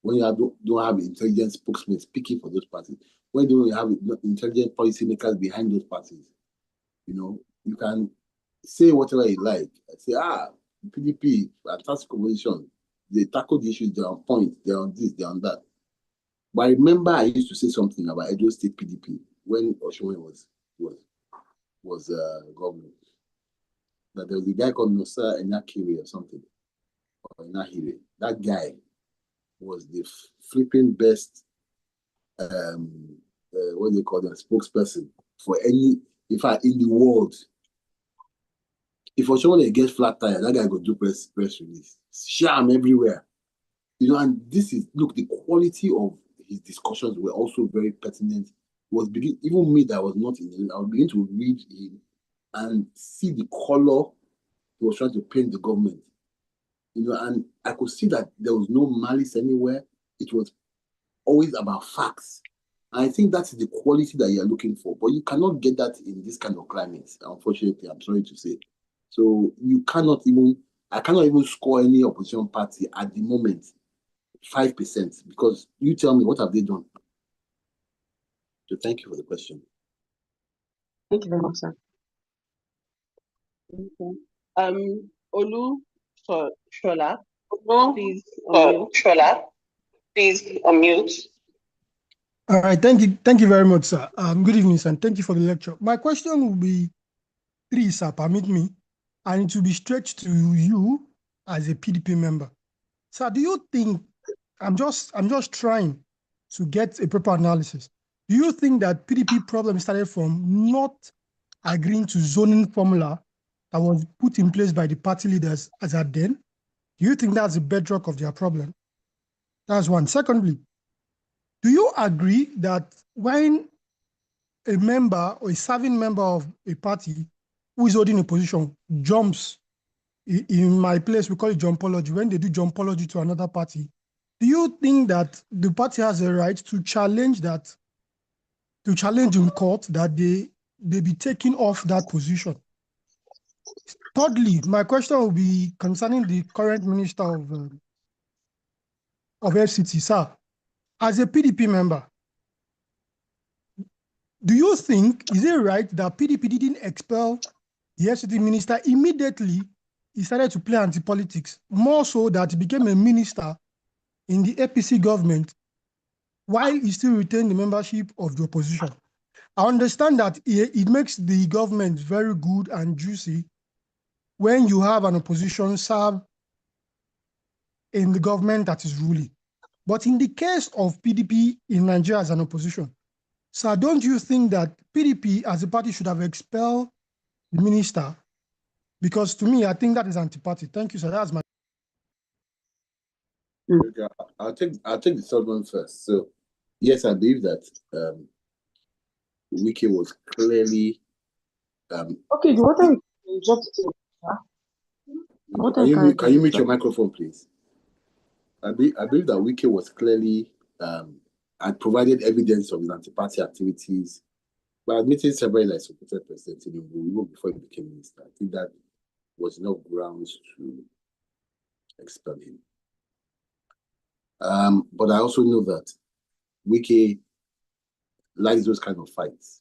when you don't have intelligent spokesmen speaking for those parties, when you don't have intelligent policymakers behind those parties? You can say whatever you like. Say, PDP, fantastic opposition. They tackle the issues, they're on point, they're on this, they're on that. But I remember I used to say something about Edo State PDP when Oshomole was governor. That there was a guy called Nosa Enakiri or something, or Enahire. That guy was the flipping best, what do they call them, spokesperson for any, in fact, in the world. If Oshomole gets flat tire, that guy go do press release. Sham everywhere. And this is, look, the quality of his discussions were also very pertinent. Even me that was not in it, I would begin to read him and see the color he was trying to paint the government. And I could see that there was no malice anywhere. It was always about facts. And I think that's the quality that you're looking for. But you cannot get that in this kind of climate, unfortunately, I'm sorry to say. So I cannot even score any opposition party at the moment 5%, because you tell me, what have they done? So thank you for the question. Thank you very much, sir. Okay. Olu Shola, please unmute. Please unmute. All right, thank you very much, sir. Good evening, sir, and thank you for the lecture. My question will be 3, sir, permit me, and it will be straight to you as a PDP member. Sir, do you think, I'm just trying to get a proper analysis. Do you think that PDP problem started from not agreeing to zoning formula that was put in place by the party leaders as at then? Do you think that's the bedrock of their problem? That's one. Secondly, do you agree that when a member or a serving member of a party who is holding a position jumps, in my place, we call it jumpology, when they do jumpology to another party, do you think that the party has a right to challenge in court that they be taken off that position? Thirdly, my question will be concerning the current minister of FCT, sir. As a PDP member, do you think, is it right that PDP didn't expel the FCT minister immediately he started to play anti-politics, more so that he became a minister in the APC government while he still retained the membership of the opposition? I understand that it makes the government very good and juicy when you have an opposition serve in the government that is ruling. But in the case of PDP in Nigeria as an opposition, sir, don't you think that PDP as a party should have expelled the minister? Because to me, I think that is anti-party. Thank you, sir. That's my... Okay, I'll take the third one first. So, yes, I believe that Wiki was clearly... Okay, the water is just... Can you mute your microphone, please? I believe that Wike was clearly had provided evidence of his anti-party activities by admitting several that he supported President Tinubu even before he became minister. I think that was enough grounds to expel him. But I also know that Wike likes those kind of fights.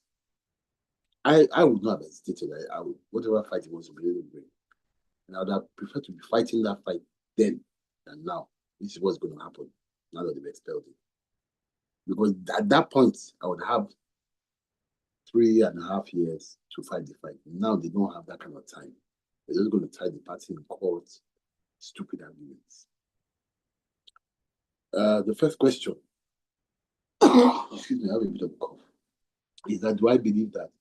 I would not have hesitated. I would, whatever fight he wants to really bring. And I would have preferred to be fighting that fight then than now. This is what's going to happen now that they've expelled him. Because at that point, I would have 3.5 years to fight the fight. Now they don't have that kind of time. They're just going to tie the party in court, stupid arguments. The first question, excuse me, I have a bit of a cough, is that do I believe that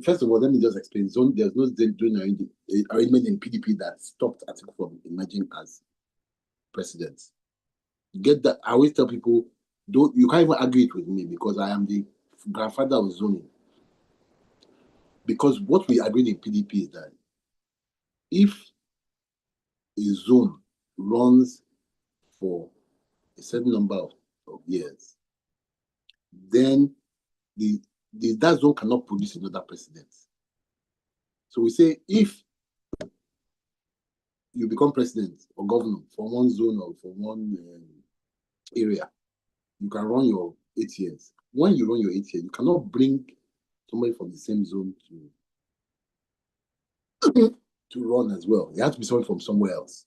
first of all, let me just explain. There's no arrangement in PDP that stopped Atiku from emerging as president. Get that? I always tell people, you can't even argue it with me because I am the grandfather of zoning. Because what we agreed in PDP is that if a zone runs for a certain number of years, then that zone cannot produce another president. So we say if you become president or governor for one zone or for one area, you can run your 8 years. When you run your 8 years, you cannot bring somebody from the same zone to run as well. You have to be someone from somewhere else.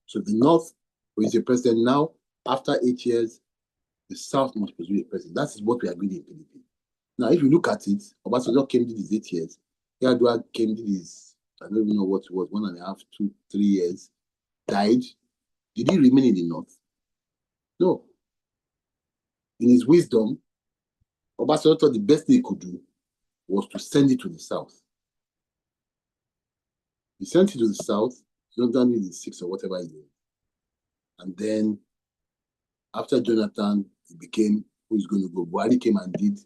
So the North, who is a president now, after 8 years, the South must produce a president. That is what we agreed in PDP. Now, if you look at it, Obasanjo came to his 8 years. Yar'Adua came to his, I don't even know what it was, 1.5, 2, 3 years, died. Did he remain in the North? No. In his wisdom, Obasanjo thought the best thing he could do was to send it to the South. He sent it to the South, Jonathan in the 6 or whatever he did. And then, after Jonathan, it became who's going to go. Buhari came and did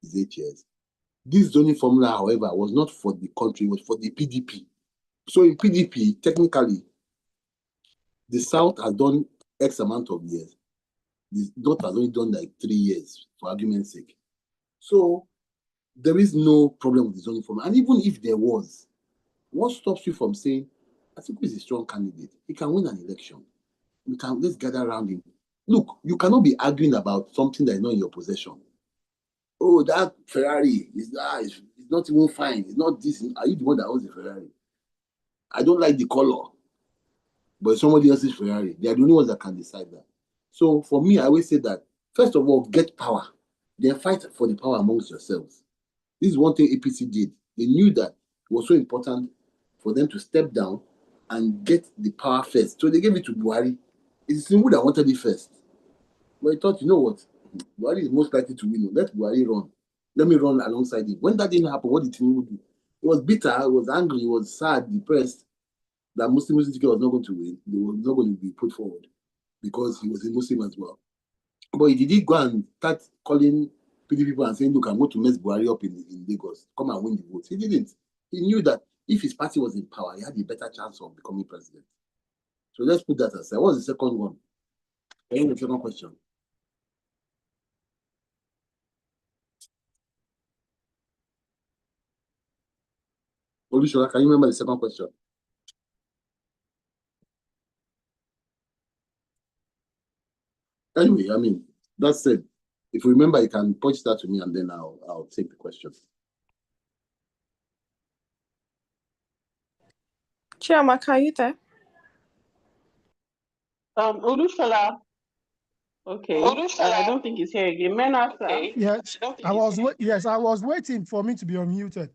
his 8 years. This zoning formula, however, was not for the country, it was for the PDP. So in PDP, technically, the South has done X amount of years. The North has only done like 3 years, for argument's sake. So there is no problem with the zoning formula. And even if there was, what stops you from saying, Atiku is a strong candidate. He can win an election. Let's gather around him. Look, you cannot be arguing about something that is not in your possession. Oh, that Ferrari is not even fine. It's not this. Are you the one that owns the Ferrari? I don't like the color. But somebody else's Ferrari. They are the only ones that can decide that. So for me, I always say that, first of all, get power. Then fight for the power amongst yourselves. This is one thing APC did. They knew that it was so important for them to step down and get the power first. So they gave it to Buhari. It's Tinubu that wanted it first. But he thought, you know what? Buhari is most likely to win. Let Buhari run. Let me run alongside him. When that didn't happen, what did Tinubu do? He was bitter, he was angry, he was sad, depressed that Muslim ticket was not going to win. He was not going to be put forward because he was a Muslim as well. But he did go and start calling PDP people and saying, look, I'm going to mess Buhari up in Lagos. Come and win the votes. He didn't. He knew that if his party was in power, he had a better chance of becoming president. So let's put that aside. What was the second one? And the second question. Olushola, can you remember the second question? Anyway, I mean, that said, if you remember, you can point that to me and then I'll take the question. Chiamaka, are you there? Olushola. Okay. I don't think he's here again. Men after. Okay. Yes, I was waiting for me to be unmuted.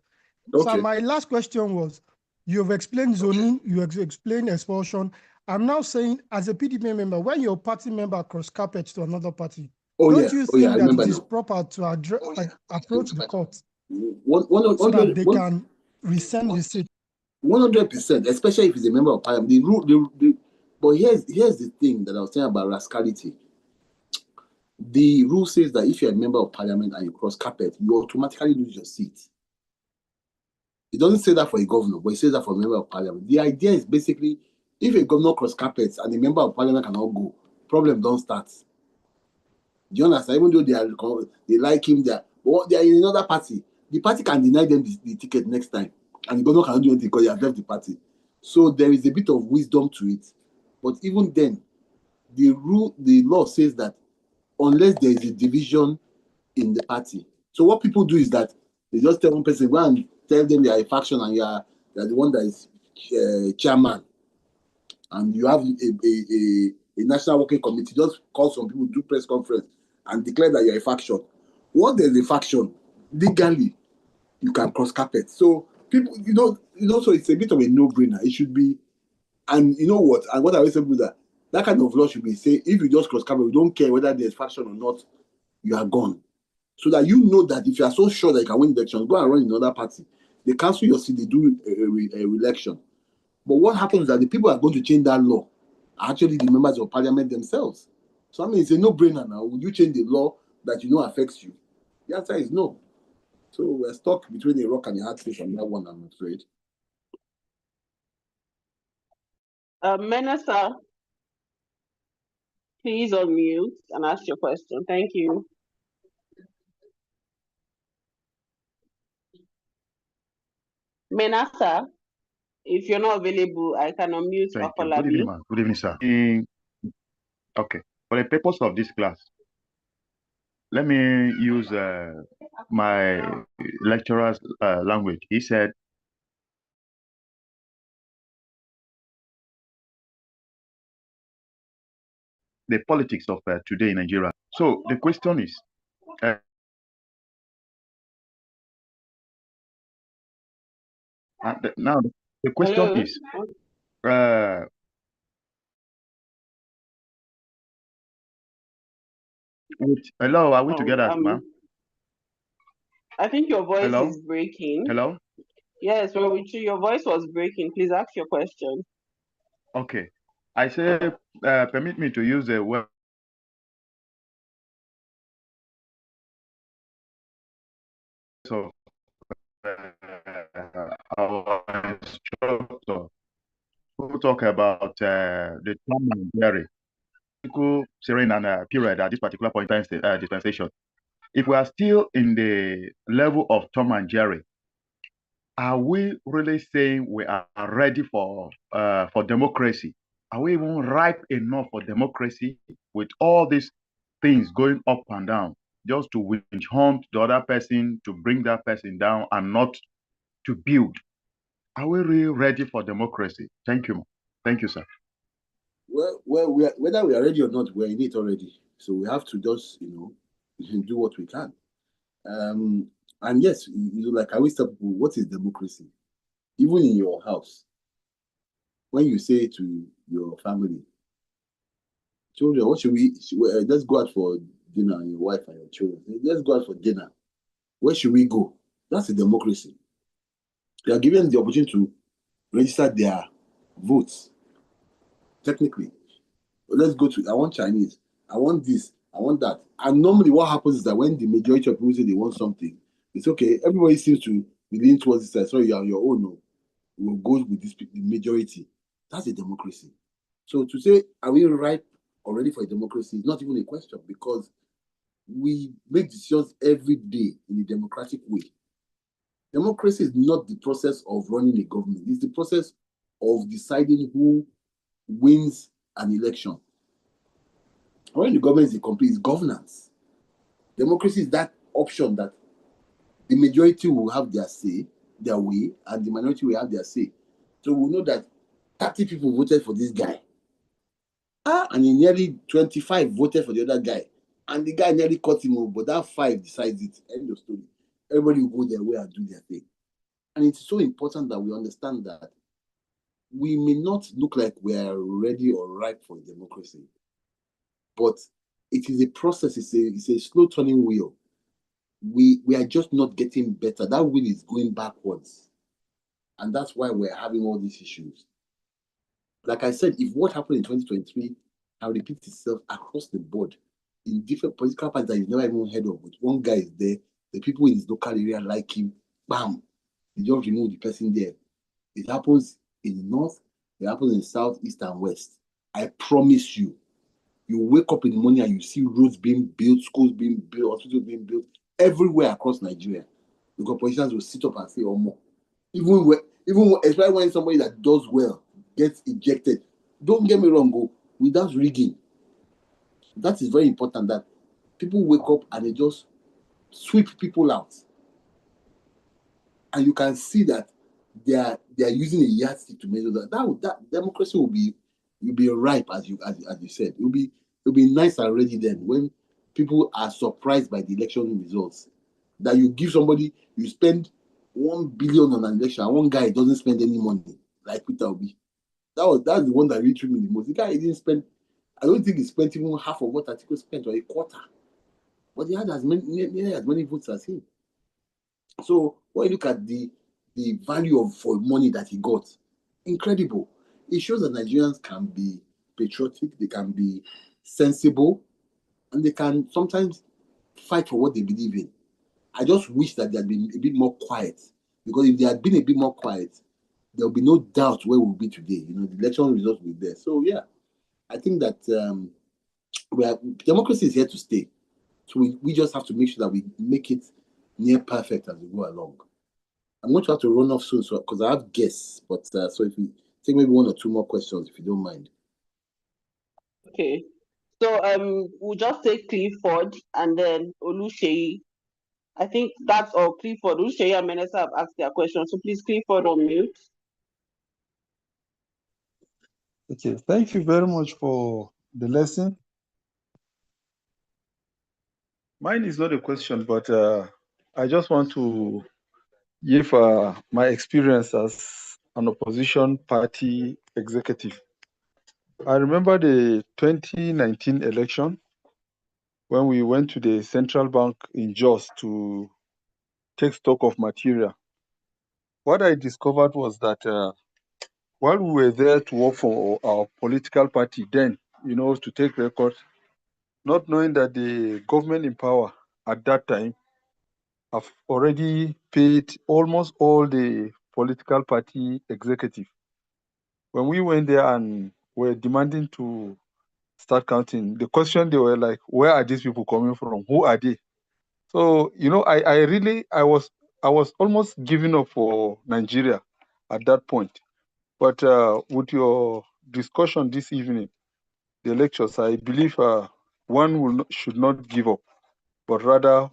Okay. So my last question was, you've explained zoning, you explained expulsion. I'm now saying, as a PDP member, when your party member cross carpet to another party, don't you think that it is proper to approach the court so that they can rescind the seat? 100%, especially if he's a member of parliament. But here's the thing that I was saying about rascality. The rule says that if you're a member of parliament and you cross carpet, you automatically lose your seat. It doesn't say that for a governor, but it says that for a member of parliament. The idea is basically If a governor cross carpets and a member of parliament cannot go, problem don't start. Do you understand? Even though they like him there, but they are in another party. The party can deny them the ticket next time, and the governor cannot do anything because they have left the party. So there is a bit of wisdom to it. But even then, the law says that unless there is a division in the party. So what people do is that they just tell one person, go and tell them they are a faction and you are the one that is chairman. And you have a national working committee, just call some people, do press conference and declare that you're a faction. Once there's a faction, legally, you can cross carpet. So people, so it's a bit of a no-brainer. It should be, and you know what? And what I always say is that kind of law should be say, if you just cross carpet, we don't care whether there's faction or not, you are gone. So that you know that if you are so sure that you can win the election, go and run in another party. They cancel your seat, they do a re-election. But what happens is that the people are going to change that law are actually the members of parliament themselves. So I mean, it's a no-brainer now. Would you change the law that you know affects you? The answer is no. So we're stuck between a rock and a hard place on that one, I'm afraid. Menasa, please unmute and ask your question. Thank you. Menasa, if you're not available, I can unmute Afolabi. Good evening, ma'am. Good evening, sir. Okay. For the purpose of this class, let me use my lecturer's language. He said, the politics of today in Nigeria. So the question is, now the question is, hello, are we together, ma'am? I think your voice is breaking. Hello? Yes, well, with you, your voice was breaking. Please ask your question. Okay. I say, permit me to use the word of our instructor who talk about the Tom and Jerry serene and period at this particular point in time dispensation. If we are still in the level of Tom and Jerry, are we really saying we are ready for democracy? Are we even ripe enough for democracy with all these things going up and down, just to winch hunt the other person, to bring that person down and not to build? Are we really ready for democracy? Thank you. Thank you, sir. Well, whether we are ready or not, we're in it already. So we have to just, do what we can. And yes, like I always tell people, what is democracy? Even in your house, when you say to your family, children, what should we? Let's go out for dinner, and your wife and your children. Let's go out for dinner. Where should we go? That's a democracy. They are given the opportunity to register their votes. Technically, let's go to. I want Chinese. I want this. I want that. And normally, what happens is that when the majority of people say they want something, it's okay. Everybody seems to be leaning towards this side. So you are your own. No, will go with this the majority. That's a democracy. So to say, are we ripe already for a democracy is not even a question, because we make decisions every day in a democratic way. Democracy is not the process of running a government. It's the process of deciding who wins an election. When the government is incomplete, it's governance. Democracy is that option that the majority will have their say, their way, and the minority will have their say. So we know that 30 people voted for this guy. And nearly 25 voted for the other guy. And the guy nearly cut him off, but that 5 decides it. End of story. Everybody will go their way and do their thing. And it's so important that we understand that we may not look like we are ready or ripe for democracy, but it is a process. It's a slow turning wheel. We are just not getting better. That wheel is going backwards. And that's why we're having all these issues. Like I said, if what happened in 2023 can repeat itself across the board in different political parties that you've never even heard of, but one guy is there, the people in his local area like him, bam, they just remove the person there. It happens in the north, It happens in South, East, and West. I promise you, you wake up in the morning and you see roads being built, schools being built, hospitals being built everywhere across Nigeria. The politicians will sit up and say, "Oh, more." Especially when somebody that does well gets ejected. Don't get me wrong, go without rigging. That is very important. That people wake up and they just sweep people out, and you can see that they are using a yardstick to measure that. That democracy will be ripe, as you said. It will be nice and ready then when people are surprised by the election results. That you give somebody, you spend 1 billion on an election, and one guy doesn't spend any money, like Peter Obi. That's the one that really threw me the most. The guy didn't spend. I don't think he spent even half of what Atiku spent, or a quarter. But he had nearly as many votes as him. So when you look at the value for money that he got, incredible. It shows that Nigerians can be patriotic, they can be sensible, and they can sometimes fight for what they believe in. I just wish that they had been a bit more quiet, because if they had been a bit more quiet, there will be no doubt where we'll be today. The election results will be there. So yeah, I think that democracy is here to stay. So we just have to make sure that we make it near perfect as we go along. I'm going to have to run off soon, so because I have guests. But so if we take maybe 1 or 2 more questions, if you don't mind. Okay. So we'll just take Clifford and then Oluseyi. I think that's all. Clifford, Oluseyi, and Menesa have asked their question. So please, Clifford, on mute. Okay, thank you very much for the lesson. Mine is not a question, but I just want to give my experience as an opposition party executive. I remember the 2019 election when we went to the central bank in Jos to take stock of material. What I discovered was that while we were there to work for our political party then, to take records, not knowing that the government in power at that time have already paid almost all the political party executive. When we went there and were demanding to start counting, the question they were like, where are these people coming from? Who are they? So, I was almost giving up for Nigeria at that point. But with your discussion this evening, the lectures, I believe one should not give up, but rather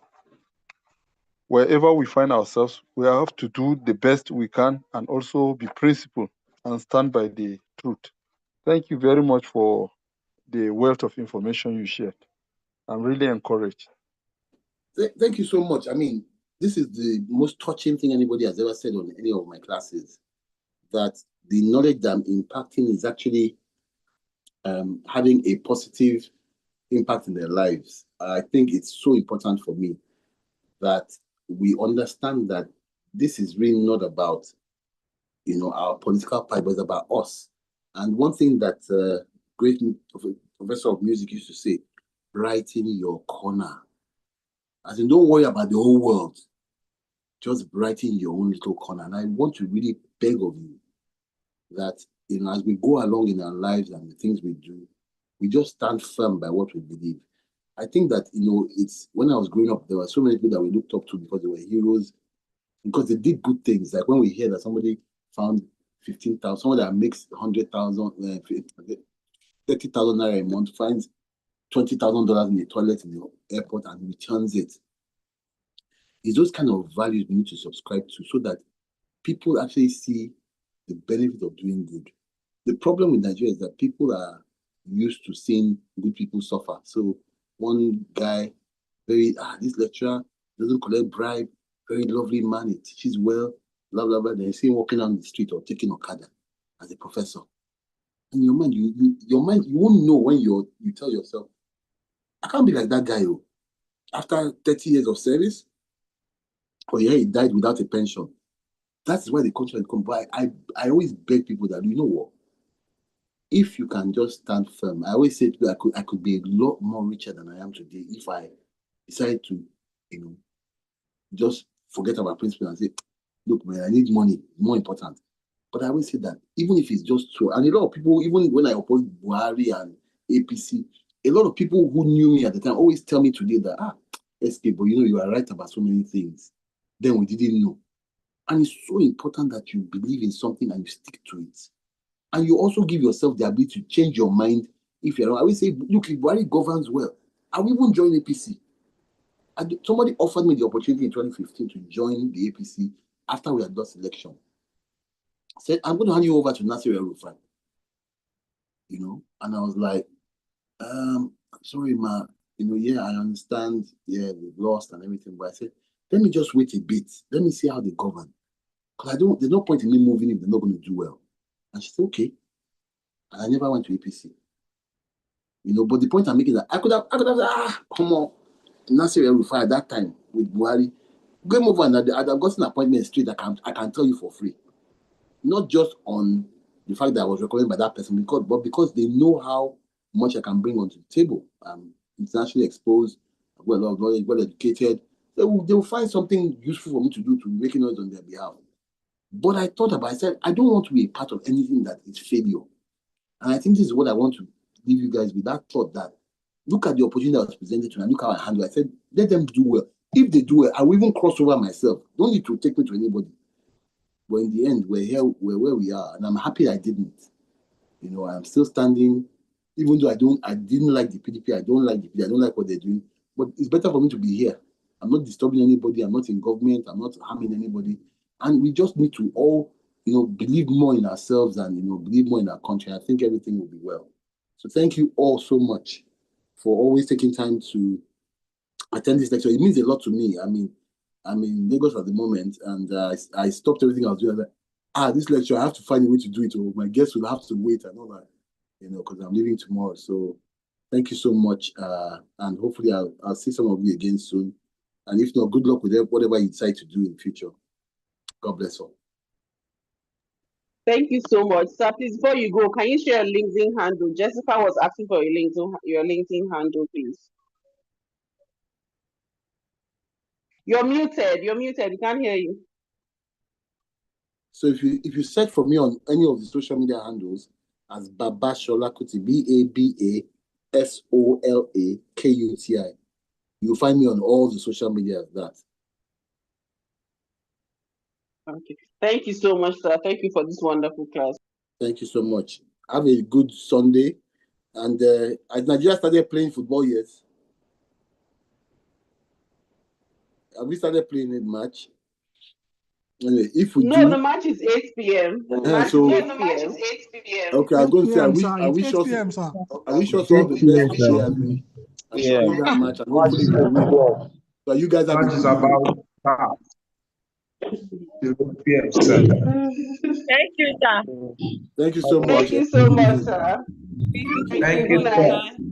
wherever we find ourselves, we have to do the best we can and also be principled and stand by the truth. Thank you very much for the wealth of information you shared. I'm really encouraged. Thank you so much. I mean, this is the most touching thing anybody has ever said on any of my classes, that the knowledge that I'm impacting is actually having a positive impact in their lives. I think it's so important for me that we understand that this is really not about, our political party, but it's about us. And one thing that great professor of music used to say, brighten your corner. As in, don't worry about the whole world. Just brighten your own little corner. And I want to really beg of you that, as we go along in our lives and the things we do, we just stand firm by what we believe. I think that, it's when I was growing up, there were so many people that we looked up to because they were heroes, because they did good things. Like when we hear that somebody found 15,000, someone that makes 100,000, 30,000 naira a month finds $20,000 in the toilet in the airport and returns it. It's those kind of values we need to subscribe to so that people actually see the benefit of doing good. The problem with Nigeria is that people are used to seeing good people suffer. So one guy, this lecturer doesn't collect bribe, very lovely man, he teaches well, blah, blah, blah. Then you see him walking down the street or taking Okada as a professor. In your mind, you won't know when you tell yourself, I can't be like that guy. After 30 years of service, or he died without a pension. That's why the country has come. But I always beg people that, you know what? If you can just stand firm, I always say to people, I could be a lot more richer than I am today if I decide to, just forget about principle and say, look, man, I need money, more important. But I always say that even if it's just true, and a lot of people, even when I opposed Buhari and APC, a lot of people who knew me at the time always tell me today that, SK, but you are right about so many things. Then we didn't know. And it's so important that you believe in something and you stick to it. And you also give yourself the ability to change your mind if you're wrong. I will say, look, if Buhari governs well, I will even join APC. Somebody offered me the opportunity in 2015 to join the APC after we had lost election. I said, I'm going to hand you over to Nasir El-Rufai. And I was like, sorry, ma, yeah, I understand, yeah, we've lost and everything, but I said, let me just wait a bit. Let me see how they govern. Because there's no point in me moving if they're not going to do well. And she said, okay. And I never went to APC. But the point I'm making is that I could have come on, Nasir El-Rufai at that time with Buhari. Game over, and I'd have gotten an appointment straight I can tell you for free. Not just on the fact that I was recommended by that person, but because they know how much I can bring onto the table. I'm internationally exposed, well educated. They will find something useful for me to do to make noise on their behalf. But I said, I don't want to be a part of anything that is failure. And I think this is what I want to leave you guys with, that thought that look at the opportunity that was presented to me and look how I handle it. I said, let them do well. If they do well, I will even cross over myself. Don't need to take me to anybody. But in the end, we're here, we're where we are, and I'm happy I didn't. I'm still standing, even though I didn't like the PDP, I don't like the PDP, I don't like what they're doing. But it's better for me to be here. I'm not disturbing anybody, I'm not in government, I'm not harming anybody. And we just need to all, believe more in ourselves and, believe more in our country. I think everything will be well. So thank you all so much for always taking time to attend this lecture. It means a lot to me. I'm in Lagos at the moment, and I stopped everything I was doing. I was like, this lecture, I have to find a way to do it, or my guests will have to wait and all that, because I'm leaving tomorrow. So thank you so much, and hopefully I'll see some of you again soon. And if not, good luck with whatever you decide to do in the future. God bless all. Thank you so much. Sir, please, before you go, can you share your LinkedIn handle? Jessica was asking for your LinkedIn handle, please. You're muted. We can't hear you. So if you search for me on any of the social media handles as Babashola Kuti, BABASOLAKUTI, you'll find me on all the social media as that. Okay. Thank you so much, sir. Thank you for this wonderful class. Thank you so much. Have a good Sunday. And has Nigeria started playing football yet? Have we started playing a match? Anyway, if we do, the match is 8 p.m. The match is 8 p.m. Okay, I was going to say, I wish us all the best today as we play that match, and hopefully we will win. So you guys have a good about Thank you, sir. Thank you so much. Thank you so much, sir. Thank you, Good night. sir.